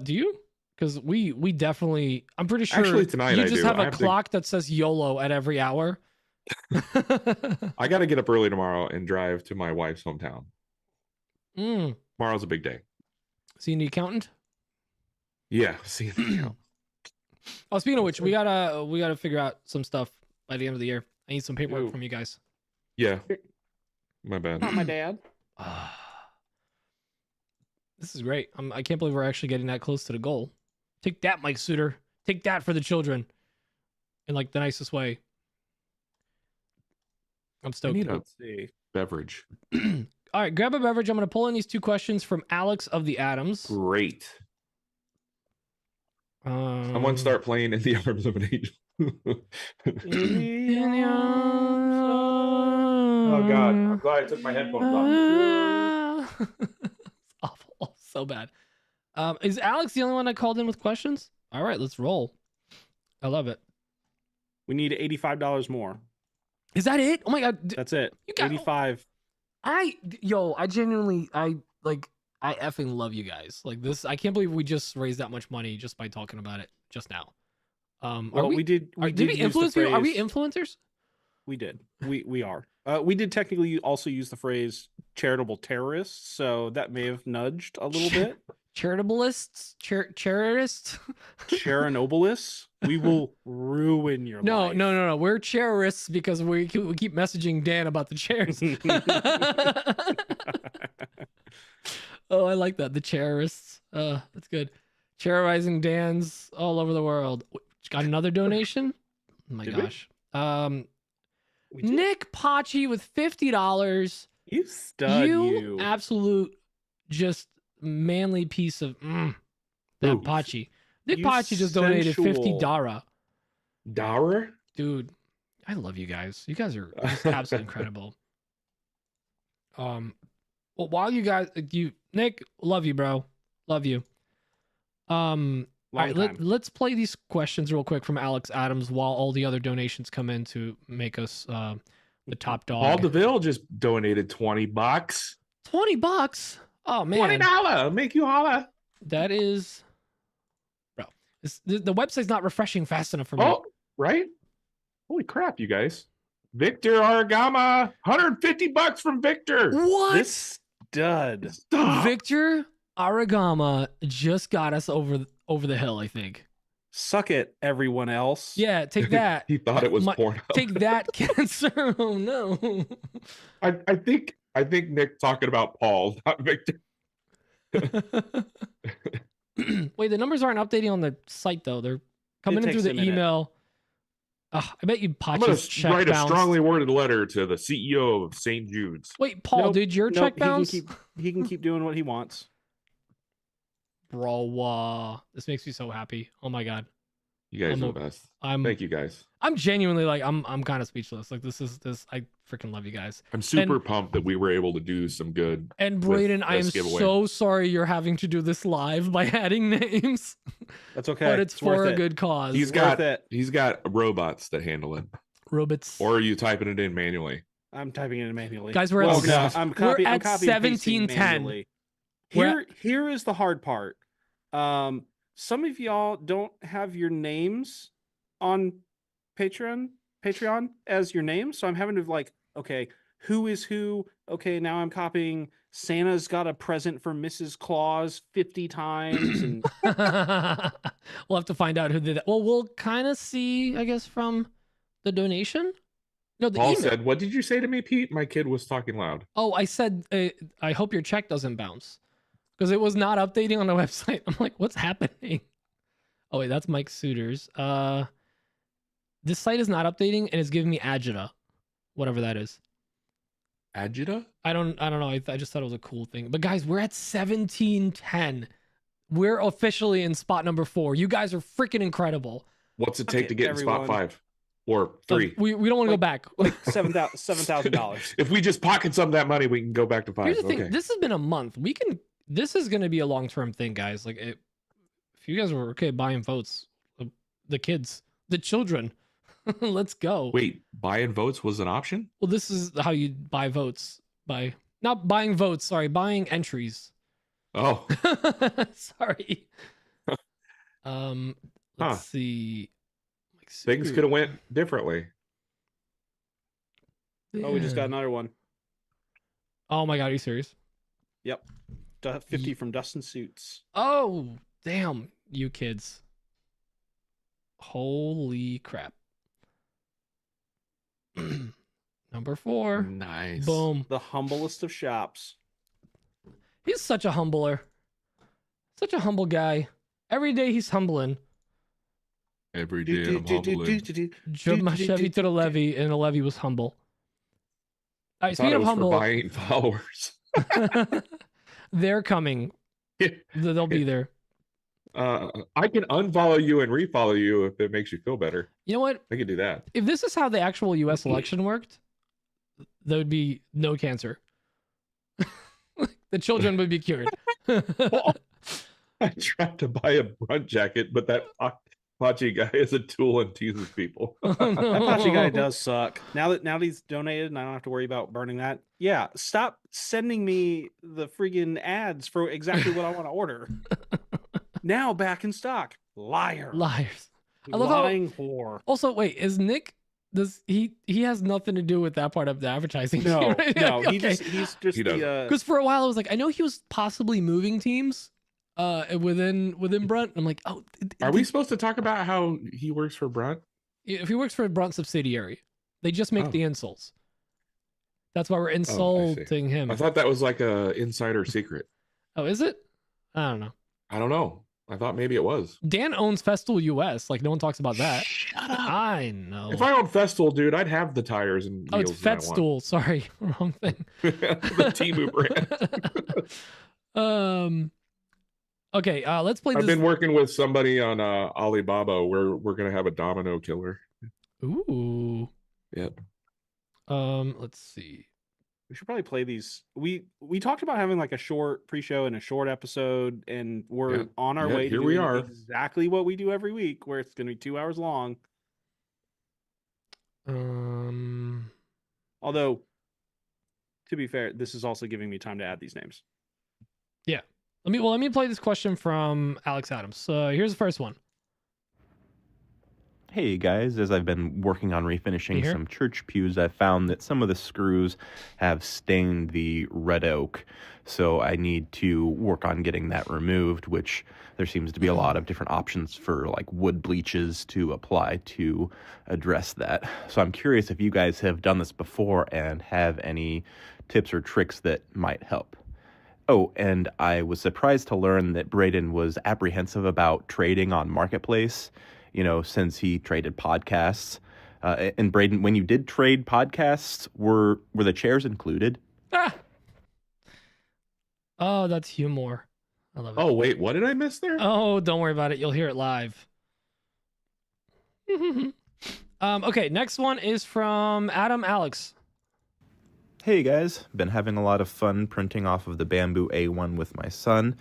Do you? Because we definitely. I'm pretty sure. Actually, tonight you I just do. have I a have to- clock that says YOLO at every hour. I got to get up early tomorrow and drive to my wife's hometown. Mm. Tomorrow's a big day. Seeing the accountant. Yeah, see you. Oh, speaking of which, we gotta figure out some stuff by the end of the year. I need some paperwork Ooh. from you guys. Yeah, my bad. Not my dad. This is great. I can't believe we're actually getting that close to the goal. Take that, Mike Suter. Take that for the children. In like the nicest way. I'm I stoked. need a Let's see. beverage. All right, grab a beverage. I'm gonna pull in these 2 questions from Alex of the Adams. Great. Someone start playing In the Arms of an Angel. Oh God! I'm glad I took my headphones off. It's awful. So bad. Is Alex the only one that called in with questions? All right, let's roll. I love it. We need $85 more. Is that it? Oh my god. That's it. You got- 85. I genuinely I effing love you guys. Like this, I can't believe we just raised that much money just by talking about it just now. Well, we did. did we use the influence you? Are we phrase- influencers? We did. We are. We did technically also use the phrase charitable terrorists, so that may have nudged a little bit. Charitableists? Charitists? Chernobylists, we will ruin your No, life. no. We're terrorists because we keep messaging Dan about the chairs. Oh, I like that. The terrorists. That's good. Terrorizing Dans all over the world. Got another donation? Oh my Did we? gosh. We did. Nick Pachi with $50. You stud, You you. absolute just manly piece of that Ooh. Pachi. Nick You Pachi just donated 50 sensual. Dara. Dara? Dude, I love you guys. You guys are just absolutely incredible. Well, while you guys, Nick, love you, bro. Love you. All right, Long time. let's play these questions real quick from Alex Adams while all the other donations come in to make us the top dog. Paul DeVille just donated $20. $20. Oh man, $20. Make you holla. that is, bro. The website's not refreshing fast enough for me. Oh, right? Holy crap, you guys. Victor Aragama, $150 from Victor. What? This stud. Stop. Victor Aragama just got us over the hill, I think. Suck it, everyone else. Yeah, take that. He thought it was My- porn. Take that, cancer. Oh no. I think Nick's talking about Paul, not Victor. Wait, the numbers aren't updating on the site though. They're coming in takes through a the minute. email. I bet you I'm gonna Pacha's check write a bounced. strongly worded letter to the CEO of St. Jude's. Wait, Paul, Nope, did your check bounce? He can keep doing what he wants. Bro, this makes me so happy. Oh my god. You guys I'm are a- the best. I'm Thank you guys. I'm genuinely like I'm kind of speechless. Like this I freaking love you guys. I'm super pumped that we were able to do some good. And with Braden, I am this giveaway. so sorry you're having to do this live by adding names. That's okay. But it's worth for a it. good cause. He's Worth got it. he's got robots that handle it. Robots. Or are you typing it in manually? I'm typing it in manually. Guys, we're at well, s- no, I'm copying. we're I'm at copying and pasting 17:10. manually. We're Here is the hard part. Some of y'all don't have your names on Patreon as your name, so I'm having to like, okay, who is who? Okay, now I'm copying. Santa's got a present for Mrs. Claus 50 times, and we'll have to find out who did that. Well, we'll kind of see, I guess, from the donation. No, the Paul email. said, "What did you say to me, Pete?" My kid was talking loud. Oh, I said, I hope your check doesn't bounce because it was not updating on the website. I'm like, what's happening? Oh wait, that's Mike Suitors. This site is not updating and it's giving me agita, whatever that is. Agita? I don't know. I just thought it was a cool thing. But guys, we're at 17:10. We're officially in spot number 4. You guys are freaking incredible. What's it take Okay, to get in spot everyone. 5 or 3? We don't want to go back. like $7,000. If we just pocket some of that money, we can go back to 5. Here's the thing. Okay. This has been a month. This is going to be a long-term thing, guys. Like, if you guys were okay buying votes, the kids, the children, let's go. Wait, buying votes was an option? Well, this is how you buy votes by not buying votes. Sorry, buying entries. Oh, Sorry. Let's see. Like, things could have went differently. Oh, we just got another one. Oh my god, are you serious? Yep. 50 from Dustin Suits. Oh, damn, you kids. Holy crap. Number 4. Nice. Boom. The humblest of shops. He's such a humbler. Such a humble guy. Every day he's humbling. Every day I'm humbling. Drove my Chevy to the levee, and the levee was humble. All I right, thought speaking it of was humble, for buying followers. they're coming. They'll be there. I can unfollow you and refollow you if it makes you feel better. You know what? I can do that. If this is how the actual U.S. election worked, there would be no cancer. The children would be cured. I tried to buy a brunt jacket, but that Pachi guy is a tool and teases people. Oh, no. Apache guy does suck. Now that he's donated and I don't have to worry about burning that. Yeah, stop sending me the friggin' ads for exactly what I want to order. Now back in stock. Liar. Liars. I love how- Lying whore. Also, wait, is Nick? Does he has nothing to do with that part of the advertising? No, right? no, Okay. he's just He doesn't. the Because for a while I was like, I know he was possibly moving teams, within Brunt. I'm like, oh, Are we supposed to talk about how he works for Brunt? if he works for a Brunt subsidiary, they just make Oh. the insults. That's why we're see. insulting him. I thought that was like a insider secret. Oh, is it? I don't know. I don't know. I thought maybe it was. Dan owns Festool US. Like no one talks about that. Shut up. I know. If I owned Festool, dude, I'd have the tires and Oh, it's wheels that I want. Fetstool. Sorry, wrong thing. The Temu brand. Okay, let's play I've this. been working with somebody on Alibaba. We're gonna have a domino killer. Ooh. Yep. Let's see. We should probably play these. We talked about having like a short pre-show and a short episode, and we're Yep. on our Yep, way to here we doing are. exactly what we do every week, where it's going to be 2 hours long. Although, to be fair, this is also giving me time to add these names. Yeah. Let me play this question from Alex Adams. So here's the first one. Hey guys, as I've been working on refinishing some church pews, I've found that some of the screws have stained the red oak. So I need to work on getting that removed, which there seems to be a lot of different options for like wood bleaches to apply to address that. So I'm curious if you guys have done this before and have any tips or tricks that might help. Oh, and I was surprised to learn that Braden was apprehensive about trading on Marketplace, since he traded podcasts. And Braden, when you did trade podcasts, were the chairs included? Ah! Oh, that's humor. I love it. Oh, wait, what did I miss there? Oh, don't worry about it. You'll hear it live. Okay, next one is from Adam Alex. Hey guys, been having a lot of fun printing off of the Bamboo A1 with my son.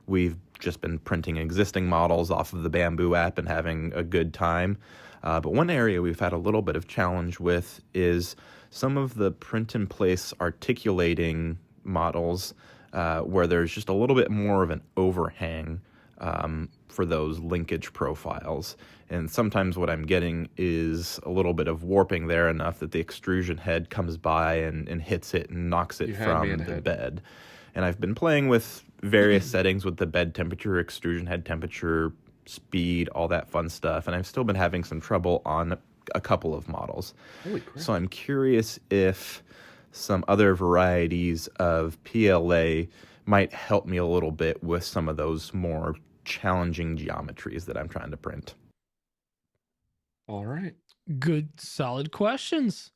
We've just been printing existing models off of the Bamboo app and having a good time. But one area we've had a little bit of challenge with is some of the print-in-place articulating models where there's just a little bit more of an overhang for those linkage profiles. And sometimes what I'm getting is a little bit of warping there enough that the extrusion head comes by and hits it and knocks it from the bed. And I've been playing with various settings with the bed temperature, extrusion head temperature, speed, all that fun stuff. And I've still been having some trouble on a couple of models. Holy crap. So I'm curious if some other varieties of PLA might help me a little bit with some of those more challenging geometries that I'm trying to print. All right. Good, solid questions.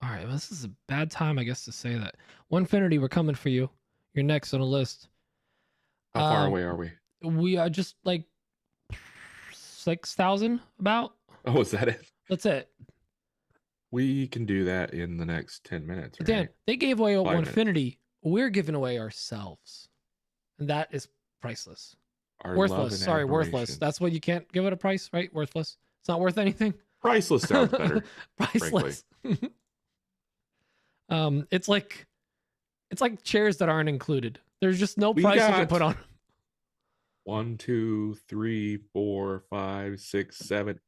All right, well, this is a bad time, I guess, to say that. Onefinity, we're coming for you. You're next on the list. How far away are we? We are just like 6,000 about. Oh, is that it? That's it. We can do that in the next 10 minutes. Right? Dan, they gave away 5 minutes. Onefinity. We're giving away ourselves. And that is priceless. Our love Worthless. and Sorry, worthless. admiration. That's what you can't give it a price, right? Worthless. It's not worth anything. Priceless sounds better. Priceless. It's like chairs that aren't included. There's just no We price you can got- put on. 1, 2, 3, 4, 5, 6, 7,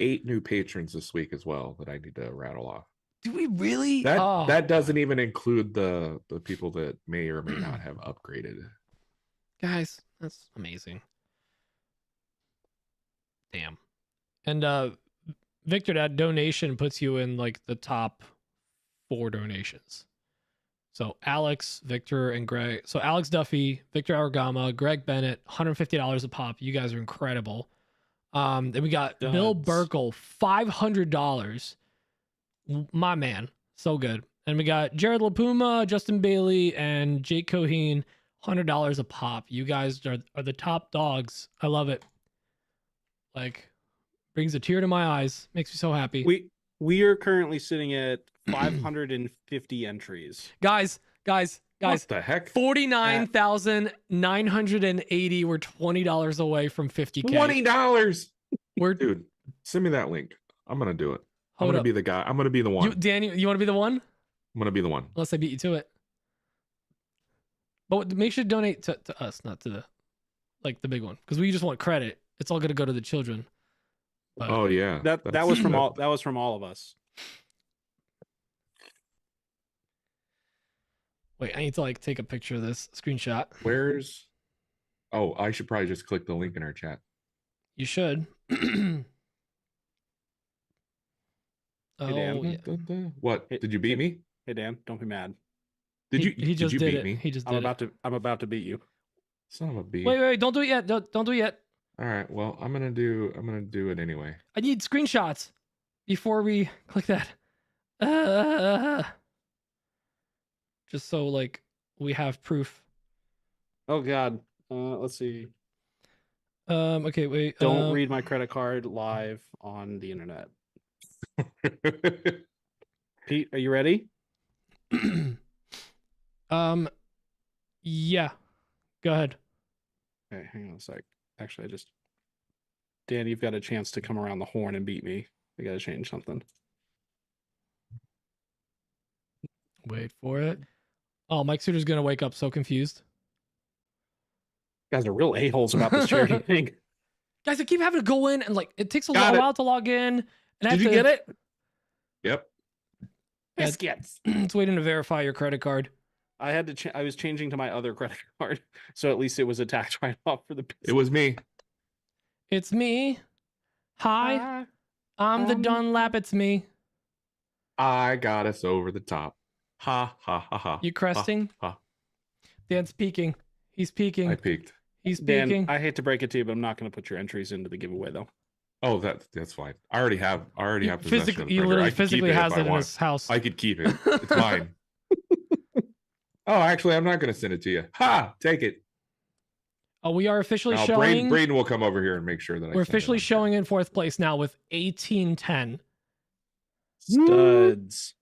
8 new patrons this week as well that I need to rattle off. Do we really? That doesn't even include the people that may or may not have upgraded. Guys, that's amazing. Damn. And Victor, that donation puts you in like the top 4 donations. So Alex, Victor, and Greg. So Alex Duffy, Victor Aragama, Greg Bennett, $150 a pop. You guys are incredible. Then we got Bill Duds. Burkle, $500. My man, so good. And we got Jared LaPuma, Justin Bailey, and Jake Coheen, $100 a pop. You guys are the top dogs. I love it. Like, brings a tear to my eyes. Makes me so happy. We are currently sitting at 550 entries. Guys. What the heck? 49,980. We're $20 away from 50K. $20. We're Dude, send me that link. I'm gonna do it. I'm Hold gonna up. be the guy. I'm gonna be the one. Danny, you want to be the one? I'm gonna be the one. Unless I beat you to it. But make sure to donate to us, not to the big one, because we just want credit. It's all gonna go to the children. But Oh yeah. That was from all of us. wait, I need to like take a picture of this screenshot. Where's? Oh, I should probably just click the link in our chat. You should. Dan. Yeah. What? Did you beat me? Hey Dan, don't be mad. Did you? He just did you did beat it. me? He just I'm did about to beat you. Son of a bee. Wait, don't do it yet. Don't do it yet. All right. Well, I'm gonna do it anyway. I need screenshots before we click that. Just so like we have proof. Oh God. Let's see. Okay, wait. Don't read my credit card live on the internet. Pete, are you ready? Yeah. Go ahead. Okay, hang on a sec. Actually, Dan, you've got a chance to come around the horn and beat me. I gotta change something. Wait for it. Oh, Mike Suter's gonna wake up so confused. You guys are real a-holes about this charity thing. Guys, I keep having to go in and like it takes a Got it. while to log in. And I Did have you to, get it? Yep. Biscuits. It's waiting to verify your credit card. I had to. I was changing to my other credit card, so at least it was a tax write-off for the. It was me. It's me. Hi. I'm the Dunlap. It's me. I got us over the top. Ha ha ha ha. You cresting? Ha, ha. Dan's peeking. He's peeking. I peeked. He's Dan, peeking. I hate to break it to you, but I'm not going to put your entries into the giveaway though. Oh, that's fine. I already have possession Physically, of he the printer. literally I can keep physically it has if it I in want. his house. I could keep it. It's mine. Oh, actually, I'm not going to send it to you. Ha! Take it. Oh, we are officially Now, showing. Braden will come over here and make sure that We're officially showing in fourth place now with 1810. Studs.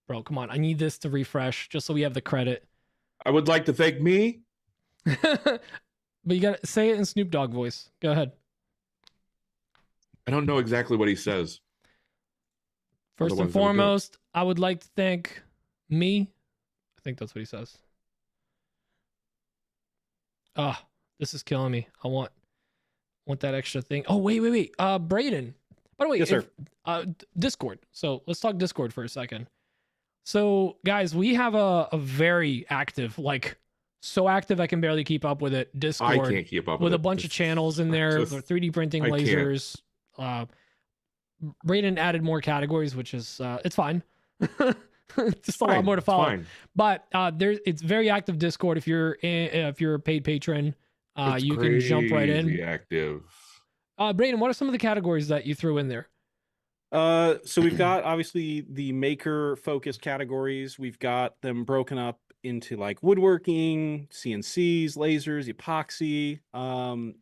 Bro, come on. I need this to refresh just so we have the credit. I would like to thank me. But you gotta say it in Snoop Dogg voice. Go ahead. I don't know exactly what he says. First the and ones that are good. foremost, I would like to thank me. I think that's what he says. Ah, this is killing me. I want that extra thing. Oh, wait. Braden. By the way, Yes, sir. Discord. So let's talk Discord for a second. So, guys, we have a very active, like so active I can barely keep up with it. Discord I can't keep up with with a bunch of channels in there, Just- for 3D printing, I can't. lasers. Braden added more categories, which is it's fine. Just a lot Fine, more to it's follow. fine. But it's very active Discord. If you're a paid patron, It's you can jump right in. crazy active. Braden, what are some of the categories that you threw in there? So we've got obviously the maker focused categories. We've got them broken up into like woodworking, CNCs, lasers, epoxy.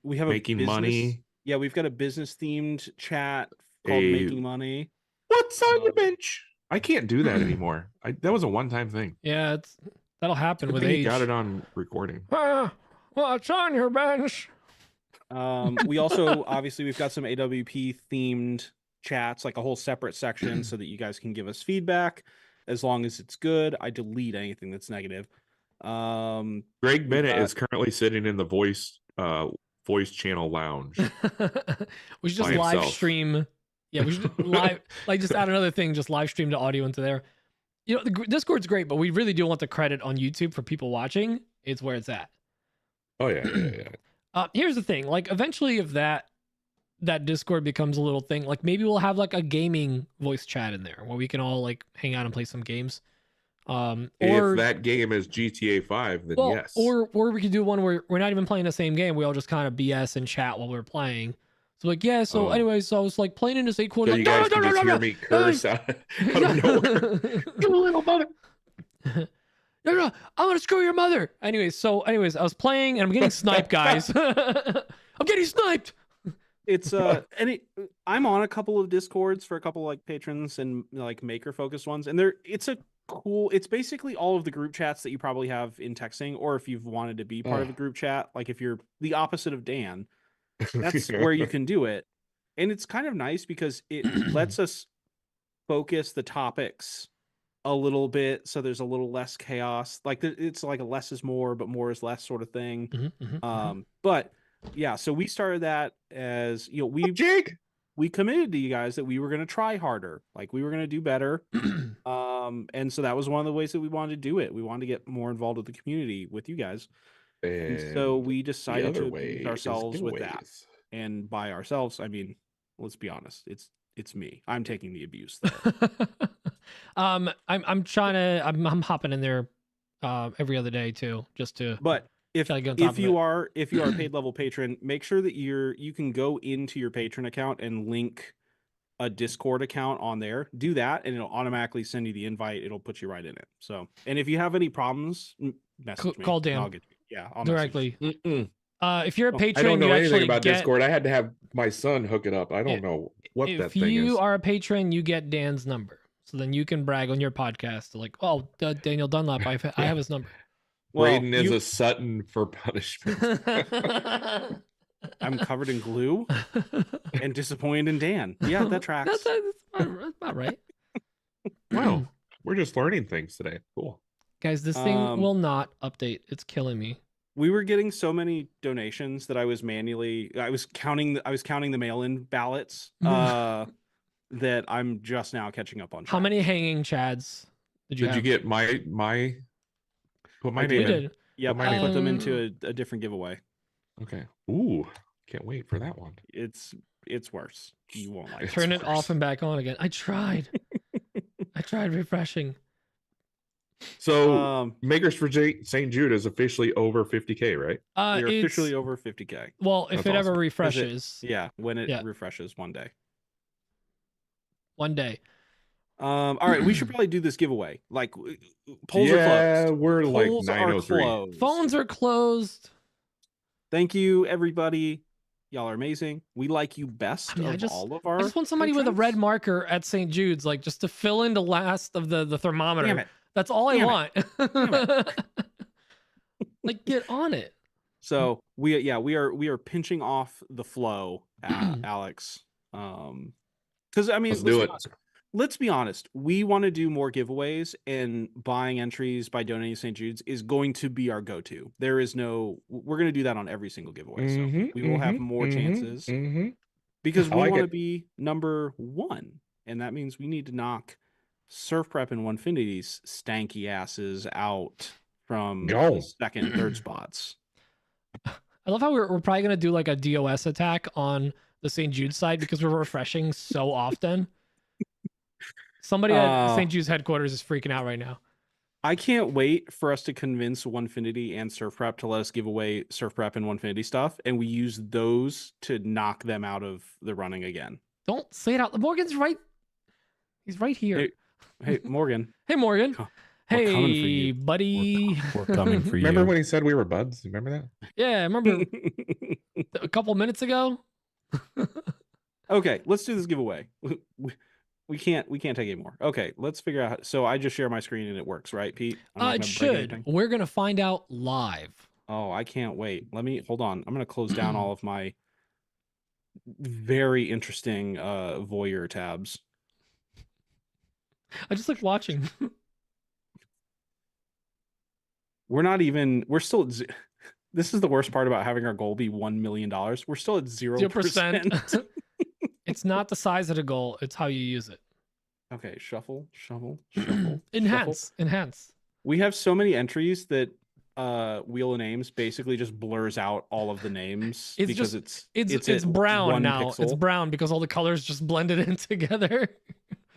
We have Making a business, money. Yeah, we've got a business themed chat called A- Making Money. What's on your bench? I can't do that anymore. That was a one-time thing. Yeah, that'll happen Good with thing you age. got it on recording. What's on your bench? We also obviously we've got some AWP themed chats, like a whole separate section so that you guys can give us feedback as long as it's good. I delete anything that's negative. Greg Bennett is currently sitting in the voice channel lounge. We should just By live himself. stream. Yeah, we should live like just add another thing, just live stream the audio into there. You know, the Discord's great, but we really do want the credit on YouTube for people watching. It's where it's at. Oh yeah. Here's the thing, like eventually if that Discord becomes a little thing, like maybe we'll have like a gaming voice chat in there where we can all like hang out and play some games. Or If that game is GTA 5, then yes. or we could do one where we're not even playing the same game. We all just kind of BS and chat while we're playing. So like, yeah, so Oh. anyways, so I was like playing in this 8 so quarter. you guys can just hear me curse out of nowhere. You little mother. No, I'm gonna screw your mother. Anyways, I was playing and I'm getting sniped, guys. I'm getting sniped. It's I'm on a couple of Discords for a couple like patrons and like maker focused ones, and it's basically all of the group chats that you probably have in texting, or if you've wanted to be part of a group chat, like if you're the opposite of Dan, that's where you can do it. And it's kind of nice because it lets us focus the topics a little bit, so there's a little less chaos. Like it's like a less is more, but more is less sort of thing. But yeah, so we started that as, you know, we committed to you guys that we were going to try harder, like we were going to do better. And so that was one of the ways that we wanted to do it. We wanted to get more involved with the community with you guys. And so we decided to abuse ourselves with that. And by ourselves, I mean, let's be honest, it's me. I'm taking the abuse there. I'm hopping in there every other day too, just to. But if Gotta get on top of you are a paid level patron, make sure that you can go into your patron account and link a Discord account on there. Do that, and it'll automatically send you the invite. It'll put you right in it. So, and if you have any problems, message me. Call Dan. I'll get you. Yeah, I'll message you. Directly. If you're a patron, I don't know you anything actually about get, Discord. I had to have my son hook it up. I don't know what that if thing is. you are a patron, you get Dan's number. So then you can brag on your podcast, like, oh, Daniel Dunlap, I have his number. Braden is a Sutton for punishment. I'm covered in glue and disappointed in Dan. Yeah, that tracks. That's about right. Wow, we're just learning things today. Cool. Guys, this thing will not update. It's killing me. We were getting so many donations that I was counting the mail-in ballots that I'm just now catching up on. How many hanging chads did you have? You get my put my name in? did. Yep, I put them into a different giveaway. Okay. Ooh, can't wait for that one. It's worse. You won't like it. Turn it off and back on again. I tried. I tried refreshing. So Makers for St. Jude is officially over 50K, right? We're officially over 50K. Well, if That's it ever awesome. refreshes. When it refreshes one day. One day. All right, we should probably do this giveaway. Like, polls are closed. We're like Polls are 903. closed. Phones are closed. Thank you, everybody. Y'all are amazing. We like you best I of all of our. I just want somebody with a patrons. red marker at St. Jude's, like just to fill in the last of the thermometer. Damn it. That's all I Damn want. it. Like, get on it. So we are pinching off the flow, Alex. Because I mean, Let's do it. Let's be honest. We want to do more giveaways, and buying entries by donating to St. Jude's is going to be our go-to. We're going to do that on every single giveaway. So we will have more chances because we want to be number one, and that means we need to knock Surf Prep and OneFinity's stanky asses out from second and third spots. I love how we're probably going to do like a DOS attack on the St. Jude side because we're refreshing so often. Somebody at St. Jude's headquarters is freaking out right now. I can't wait for us to convince Onefinity and Surf Prep to let us give away Surf Prep and Onefinity stuff, and we use those to knock them out of the running again. Don't say it out. Morgan's right. He's right here. Hey Morgan. Hey, Morgan. We're coming for Hey, you. buddy. We're coming for you. Remember when he said we were buds? Remember that? Yeah, remember a couple minutes ago? Okay, let's do this giveaway. We can't take any more. Okay, let's figure out. So I just share my screen and it works, right, Pete? I'm not It gonna break should. anything? We're going to find out live. Oh, I can't wait. Hold on. I'm going to close down all of my very interesting voyeur tabs. I just like watching. We're still this is the worst part about having our goal be $1 million. We're still at 0%. It's not the size of the goal, it's how you use it. Okay, shuffle. Enhance. We have so many entries that Wheel of Names basically just blurs out all of the names because it's brown one now. pixel. It's brown because all the colors just blended in together.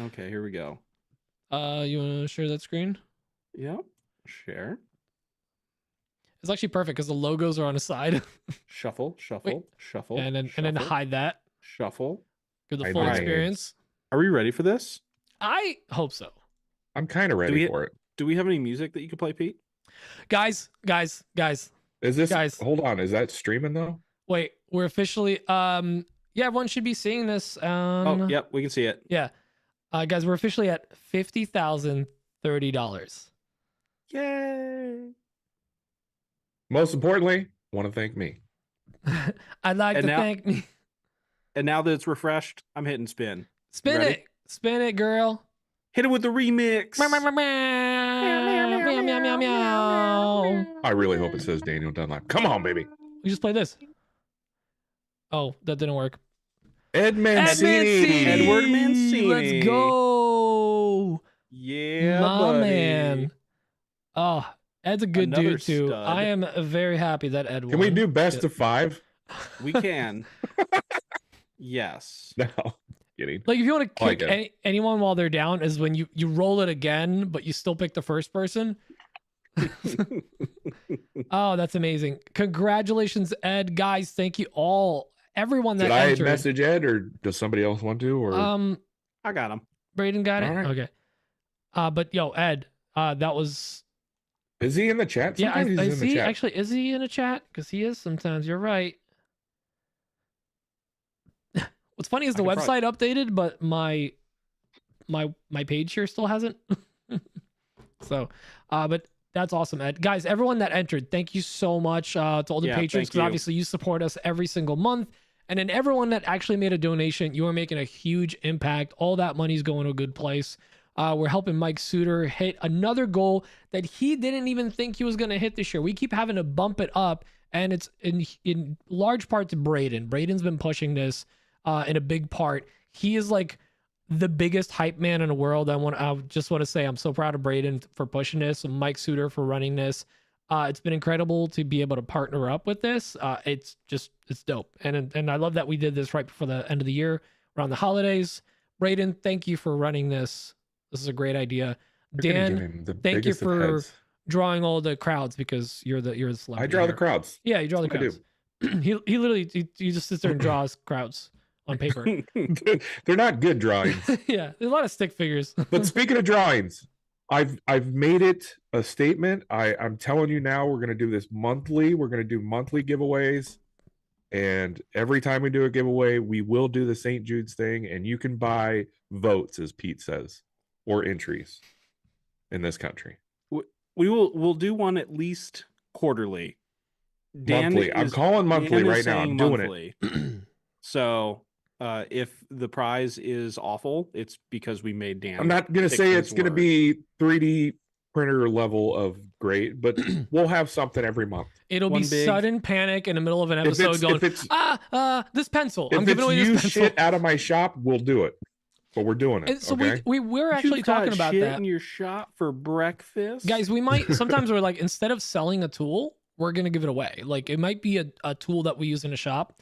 Okay, here we go. You want to share that screen? Yep. Share. It's actually perfect because the logos are on the side. Shuffle. and then hide that. Shuffle. For the full experience. Are we ready for this? I hope so. I'm kind of ready for it. Do we have any music that you could play, Pete? Guys. Is this Guys. Hold on, is that streaming though? Wait, we're officially yeah, everyone should be seeing this. Oh, yep, we can see it. Yeah. Guys, we're officially at $50,030. Yay. Most importantly, want to thank me. I'd like to thank me. And now that it's refreshed, I'm hitting spin. Spin it. Spin it, girl. Hit it with the remix. Meow, meow, meow, meow, meow, meow. I really hope it says Daniel Dunlap. Come on, baby. We just play this. Oh, that didn't work. Ed Mancini. Edward Mancini. Let's go. Yeah, my buddy. Man. Oh, Ed's a good Another dude too. stud. I am very happy that Ed won. Can we do best of 5? We can. Yes. No. Kidding. Like if you want to I like kick anyone while they're down is when you roll it again, but you still pick the first person. Oh, that's amazing. Congratulations, Ed. Guys, thank you all. Everyone that Did I entered. message Ed or does somebody else want to? Or I got him. Braden got it? All right. Okay. But yo, Ed, that was is he in the chat? yeah, I Sometimes he's in the see. chat. Actually, is he in a chat? Because he is sometimes. You're right. What's funny is the I could website updated, but my my page here still hasn't. So, but that's awesome, Ed. Guys, everyone that entered, thank you so much to all the Yeah, patrons, thank because you. obviously you support us every single month. And then everyone that actually made a donation, you are making a huge impact. All that money's going to a good place. We're helping Mike Suter hit another goal that he didn't even think he was going to hit this year. We keep having to bump it up, and it's in large part to Braden. Braden's been pushing this in a big part. He is like the biggest hype man in the world. I just want to say I'm so proud of Braden for pushing this, and Mike Suter for running this. It's been incredible to be able to partner up with this. It's dope. And I love that we did this right before the end of the year around the holidays. Braden, thank you for running this. This is a great idea. You're gonna give Dan, him the thank you biggest of for heads. drawing all the crowds, because you're the celebrity. I draw the here. crowds. Yeah, you draw the That's what I crowds. he literally he just sits there and draws crowds on paper. They're not good drawings. Yeah, there's a lot of stick figures. But speaking of drawings, I've made it a statement. I'm telling you now, we're gonna do this monthly. We're gonna do monthly giveaways, and every time we do a giveaway, we will do the St. Jude's thing, and you can buy votes, as Pete says, or entries in this country. We'll do one at least quarterly. Monthly. I'm calling monthly Dan is right now. I'm saying doing monthly. So if the prize is awful, it's because we made Dan. I'm not gonna stick say to it's his gonna word. be 3D printer level of great, but we'll have something every month. It'll be One big- sudden panic in the middle of an If episode it's, going, if it's, this pencil. if I'm giving it's away you this pencil. shit out of my shop, we'll do it. But we're doing it. And so Okay. we're actually You've got talking about shit that. in your shop for breakfast, Guys, we might sometimes we're like, instead of selling a tool, we're gonna give it away. Like it might be a tool that we use in a shop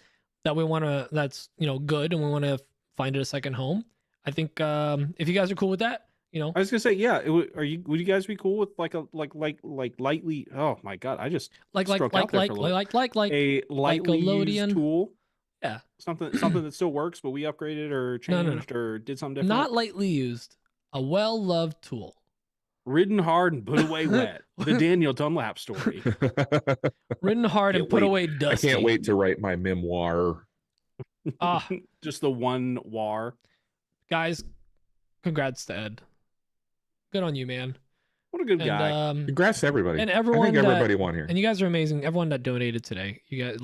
that we want to, that's good, and we want to find it a second home. I think if you guys are cool with that, I was gonna say, yeah. Would you guys be cool with like lightly? Oh my god, I just like stroked out there for a little. A lightly Nickelodeon. used tool. Yeah. Something that still works, but we upgraded or No, changed or did something different. not lightly used, a well-loved tool. Ridden hard and put away wet. The Daniel Dunlap story. Written hard and Can't put wait. away I dusty. can't wait to write my memoir. Ah, Just the one war. guys, congrats to Ed. Good on you, man. What a good guy. And Congrats to everybody. and I everyone think that- everybody won here. and you guys are amazing. Everyone that donated today, you guys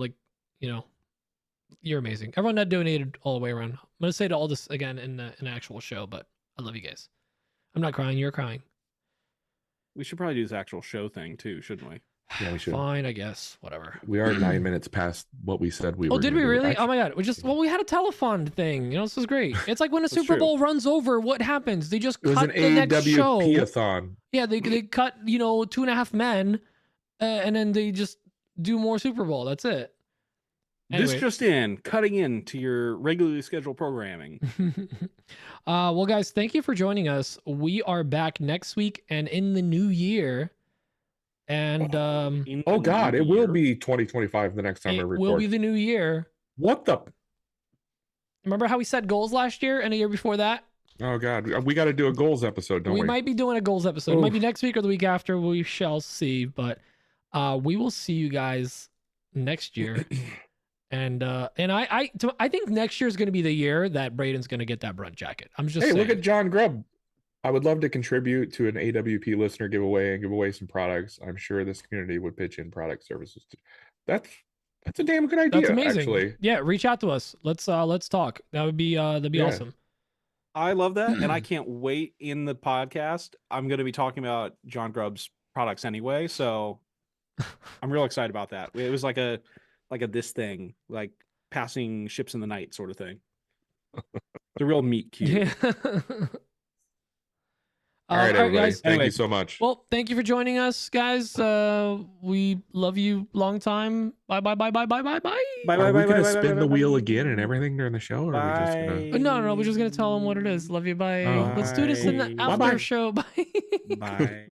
you're amazing. Everyone that donated all the way around. I'm gonna say to all this again in an actual show, but I love you guys. I'm not crying. You're crying. We should probably do this actual show thing too, shouldn't we? Yeah, we should. Fine, I guess. Whatever. We are 9 minutes past what we said we were. Oh, did we gonna do. really? Actually, Oh my god. We had a telethon thing. This is great. It's like when a That's Super true. Bowl runs over, what happens? They just it was cut an the next show. AWP-a-thon. Yeah, they cut 2.5 men, and then they just do more Super Bowl. That's it. This Anyway. just in, cutting into your regularly scheduled programming. Well, guys, thank you for joining us. We are back next week and in the new year. And In Oh the God, new it will year. be 2025 the next time I it record. will be the new year. What the? Remember how we set goals last year and the year before that? Oh God, we got to do a goals episode, don't we? We might be doing a goals episode. It might be Oof. next week or the week after. We shall see. But we will see you guys next year. And I think next year is going to be the year that Braden's going to get that brunt jacket. I'm just Hey, saying. look at John Grubb. I would love to contribute to an AWP listener giveaway and give away some products. I'm sure this community would pitch in product services too. That's a damn good idea. That's amazing. Actually, Yeah, reach out to us. Let's talk. That would be that'd be Yeah. awesome. I love that, and I can't wait in the podcast. I'm going to be talking about John Grubb's products anyway, so I'm real excited about that. It was like a this thing, like passing ships in the night sort of thing. The real meat cute. Yeah. all right, everybody. guys. Thank Anyway. you so much. Well, thank you for joining us, guys. We love you long time. Bye. Bye, Are bye, we bye, going bye, to bye, spin bye, the bye, wheel bye. again and everything during the show, or are we just gonna? No, we're just gonna tell them what it is. Love you. Bye. Oh. Let's do this in the Bye. after Bye-bye. show. Bye. Bye.